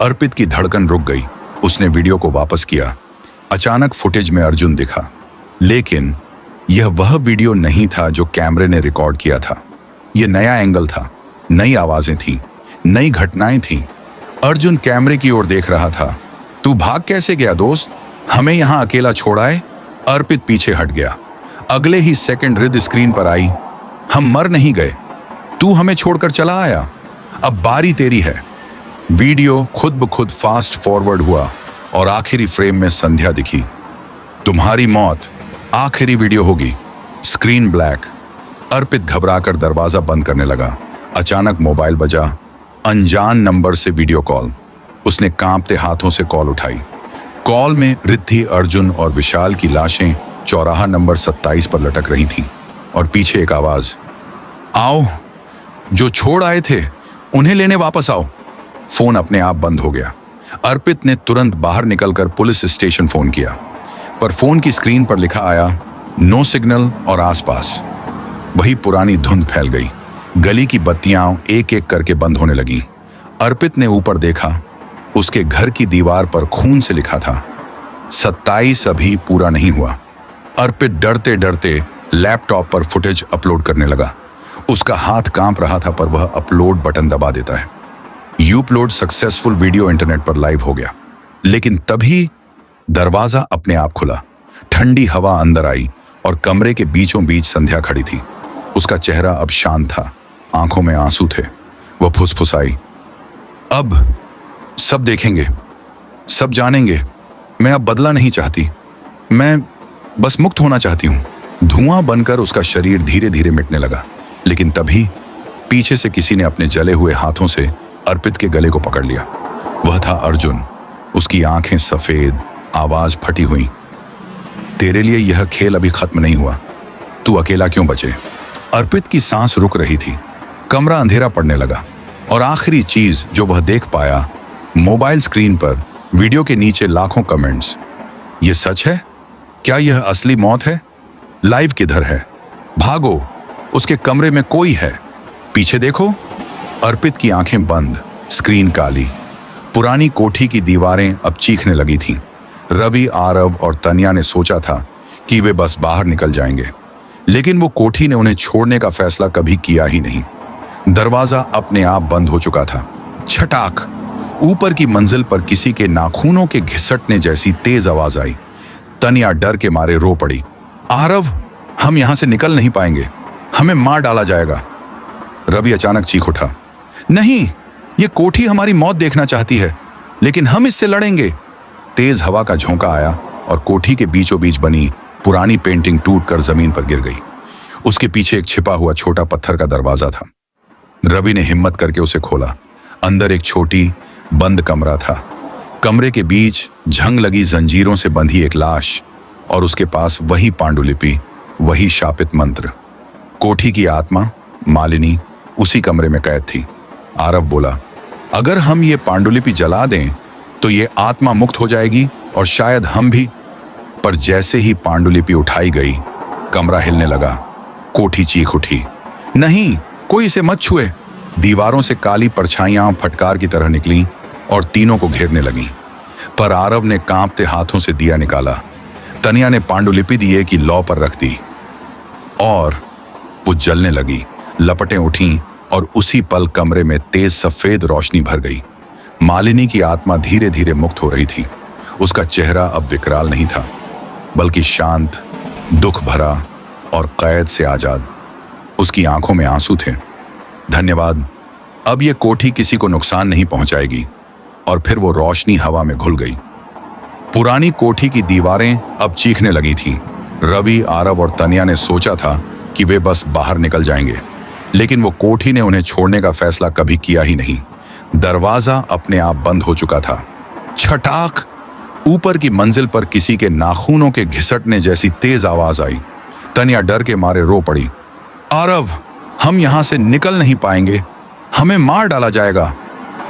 अर्पित की धड़कन रुक गई। उसने वीडियो को वापस किया। अचानक फुटेज में अर्जुन दिखा, लेकिन यह वह वीडियो नहीं था जो कैमरे ने रिकॉर्ड किया था। यह नया एंगल था, नई आवाजें थीं, नई घटनाएं थीं। अर्जुन कैमरे की ओर देख रहा था। तू भाग कैसे गया दोस्त? हमें यहां अकेला छोड़ा है? अर्पित पीछे हट गया। अगले ही सेकंड रिद स्क्रीन पर आई, हम मर नहीं गए, तू हमें छोड़कर चला आया, अब बारी तेरी है। वीडियो खुद ब खुद फास्ट फॉरवर्ड हुआ और आखिरी फ्रेम में संध्या दिखी। तुम्हारी मौत आखिरी वीडियो होगी। Screen black. अर्पित घबराकर दरवाजा बंद करने लगा। अचानक मोबाइल बजा। अनजान नंबर से वीडियो कॉल। उसने कांपते हाथों से कॉल उठाई। कॉल में रिद्धि, अर्जुन और विशाल की लाशें चौराहा नंबर 27 पर लटक रही थीं और पीछे एक आवाज, आओ, जो छोड़ आए थे उन्हें लेने वापस आओ। फोन अपने आप बंद हो गया। अर्पित ने तुरंत बाहर निकलकर पुलिस स्टेशन फोन किया, पर फोन की स्क्रीन पर लिखा आया नो सिग्नल और आसपास वही पुरानी धुंध फैल गई। गली की बत्तियां एक एक करके बंद होने लगीं। अर्पित ने ऊपर देखा, उसके घर की दीवार पर खून से लिखा था 27 अभी पूरा नहीं हुआ। अर्पित डरते डरते लैपटॉप पर फुटेज अपलोड करने लगा। उसका हाथ कांप रहा था, पर वह अपलोड बटन दबा देता है। यूपलोड सक्सेसफुल वीडियो इंटरनेट पर लाइव हो गया। लेकिन तभी दरवाजा अपने आप खुला। ठंडी हवा अंदर आई और कमरे के बीचों बीच संध्या खड़ी थी। उसका चेहरा अब शांत था, आंखों में आंसू थे। वह फुसफुसाई, अब सब देखेंगे, सब जानेंगे। मैं अब बदला नहीं चाहती, मैं बस मुक्त होना चाहती हूं। धुआं बनकर उसका शरीर धीरे धीरे मिटने लगा। लेकिन तभी पीछे से किसी ने अपने जले हुए हाथों से अर्पित के गले को पकड़ लिया। वह था अर्जुन। उसकी आंखें सफेद, आवाज फटी हुई, तेरे लिए यह खेल अभी खत्म नहीं हुआ, तू अकेला क्यों बचे? अर्पित की सांस रुक रही थी। कमरा अंधेरा पड़ने लगा और आखिरी चीज जो वह देख पाया, मोबाइल स्क्रीन पर वीडियो के नीचे लाखों कमेंट्स। यह सच है? क्या यह असली मौत है? लाइव किधर है? भागो, उसके कमरे में कोई है, पीछे देखो। अर्पित की आंखें बंद, स्क्रीन काली। पुरानी कोठी की दीवारें अब चीखने लगी थीं। रवि, आरव और तनिया ने सोचा था कि वे बस बाहर निकल जाएंगे, लेकिन वो कोठी ने उन्हें छोड़ने का फैसला कभी किया ही नहीं। दरवाजा अपने आप बंद हो चुका था। छटाक! ऊपर की मंजिल पर किसी के नाखूनों के घिसटने जैसी तेज आवाज आई। तनिया डर के मारे रो पड़ी। आरव, हम यहां से निकल नहीं पाएंगे, हमें मार डाला जाएगा। रवि अचानक चीख उठा, नहीं, ये कोठी हमारी मौत देखना चाहती है, लेकिन हम इससे लड़ेंगे। तेज हवा का झोंका आया और कोठी के बीचों बीच बनी पुरानी पेंटिंग टूटकर जमीन पर गिर गई। उसके पीछे एक छिपा हुआ छोटा पत्थर का दरवाजा था। रवि ने हिम्मत करके उसे खोला। अंदर एक छोटी बंद कमरा था। कमरे के बीच झंग लगी जंजीरों से बंधी एक लाश और उसके पास वही पांडुलिपि, वही शापित मंत्र। कोठी की आत्मा मालिनी उसी कमरे में कैद थी। आरव बोला, अगर हम ये पांडुलिपि जला दें तो ये आत्मा मुक्त हो जाएगी और शायद हम भी। पर जैसे ही पांडुलिपि उठाई गई, कमरा हिलने लगा। कोठी चीख उठी, नहीं, कोई इसे मत छुए। दीवारों से काली परछाइयां फटकार की तरह निकली और तीनों को घेरने लगीं। पर आरव ने कांपते हाथों से दिया निकाला। तनिया ने पांडुलिपि दिए की लौ पर रख दी और वो जलने लगी। लपटें उठीं और उसी पल कमरे में तेज सफेद रोशनी भर गई। मालिनी की आत्मा धीरे धीरे मुक्त हो रही थी। उसका चेहरा अब विकराल नहीं था, बल्कि शांत, दुख भरा और कैद से आजाद। उसकी आंखों में आंसू थे। धन्यवाद, अब यह कोठी किसी को नुकसान नहीं पहुंचाएगी। और फिर वो रोशनी हवा में घुल गई। पुरानी कोठी की दीवारें अब चीखने लगी थीं। रवि, आरव और तनिया ने सोचा था कि वे बस बाहर निकल जाएंगे, लेकिन वो कोठी ने उन्हें छोड़ने का फैसला कभी किया ही नहीं। दरवाजा अपने आप बंद हो चुका था। छटाक! ऊपर की मंजिल पर किसी के नाखूनों के घिसटने जैसी तेज आवाज आई। तनिया डर के मारे रो पड़ी, आरव, हम यहां से निकल नहीं पाएंगे, हमें मार डाला जाएगा।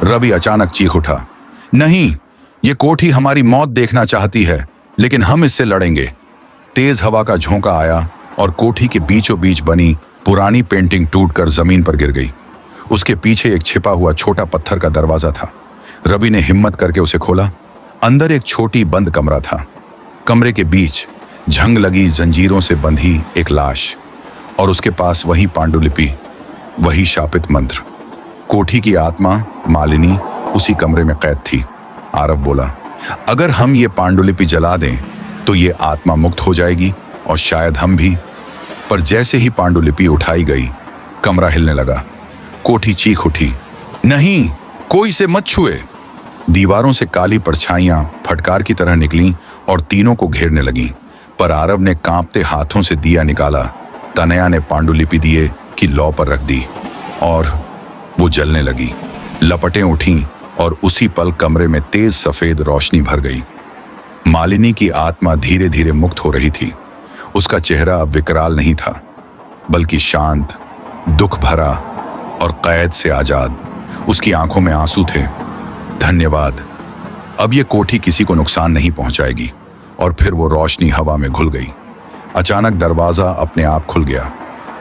रवि अचानक चीख उठा, नहीं, ये कोठी हमारी मौत देखना चाहती है, लेकिन हम इससे लड़ेंगे। तेज हवा का झोंका आया और कोठी के बीचों बीच बनी पुरानी पेंटिंग टूटकर जमीन पर गिर गई। उसके पीछे एक छिपा हुआ छोटा पत्थर का दरवाजा था। रवि ने हिम्मत करके उसे खोला। अंदर एक छोटी बंद कमरा था। कमरे के बीच झंग लगी जंजीरों से बंधी एक लाश और उसके पास वही पांडुलिपि, वही शापित मंत्र। कोठी की आत्मा मालिनी उसी कमरे में कैद थी। आरव बोला, अगर हम ये पांडुलिपि जला दें तो ये आत्मा मुक्त हो जाएगी और शायद हम भी। पर जैसे ही पांडुलिपि उठाई गई, कमरा हिलने लगा। कोठी चीख उठी, नहीं, कोई इसे मत छुए। दीवारों से काली परछाइयां फटकार की तरह निकलीं और तीनों को घेरने लगीं। पर आरव ने कांपते हाथों से दिया निकाला। तनया ने पांडुलिपि दिए की लौ पर रख दी और वो जलने लगी। लपटें उठीं और उसी पल कमरे में तेज सफेद रोशनी भर गई। मालिनी की आत्मा धीरे धीरे मुक्त हो रही थी। उसका चेहरा अब विकराल नहीं था, बल्कि शांत, दुख भरा और कैद से आजाद। उसकी आंखों में आंसू थे। धन्यवाद, अब ये कोठी किसी को नुकसान नहीं पहुंचाएगी। और फिर वो रोशनी हवा में घुल गई। अचानक दरवाजा अपने आप खुल गया।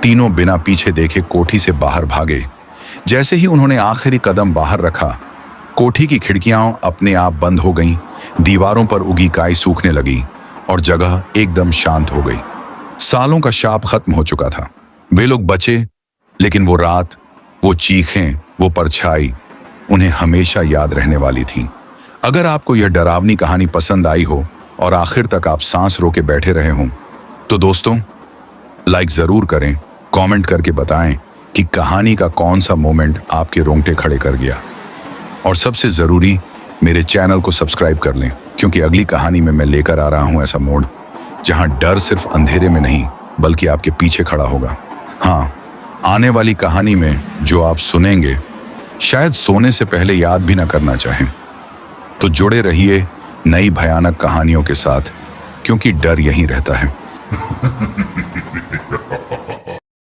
तीनों बिना पीछे देखे कोठी से बाहर भागे। जैसे ही उन्होंने आखिरी कदम बाहर रखा, कोठी की खिड़कियां अपने आप बंद हो गईं। दीवारों पर उगी काई सूखने लगी और जगह एकदम शांत हो गई। सालों का शाप खत्म हो चुका था। वे लोग बचे, लेकिन वो रात, वो चीखें, वो परछाई उन्हें हमेशा याद रहने वाली थी। अगर आपको यह डरावनी कहानी पसंद आई हो और आखिर तक आप सांस रोके बैठे रहे हों, तो दोस्तों लाइक जरूर करें, कमेंट करके बताएं कि कहानी का कौन सा मोमेंट आपके रोंगटे खड़े कर गया। और सबसे जरूरी, मेरे चैनल को सब्सक्राइब कर लें, क्योंकि अगली कहानी में मैं लेकर आ रहा हूं ऐसा मोड़ जहां डर सिर्फ अंधेरे में नहीं बल्कि आपके पीछे खड़ा होगा। हाँ, आने वाली कहानी में जो आप सुनेंगे शायद सोने से पहले याद भी ना करना चाहें। तो जुड़े रहिए नई भयानक कहानियों के साथ, क्योंकि डर यहीं रहता है।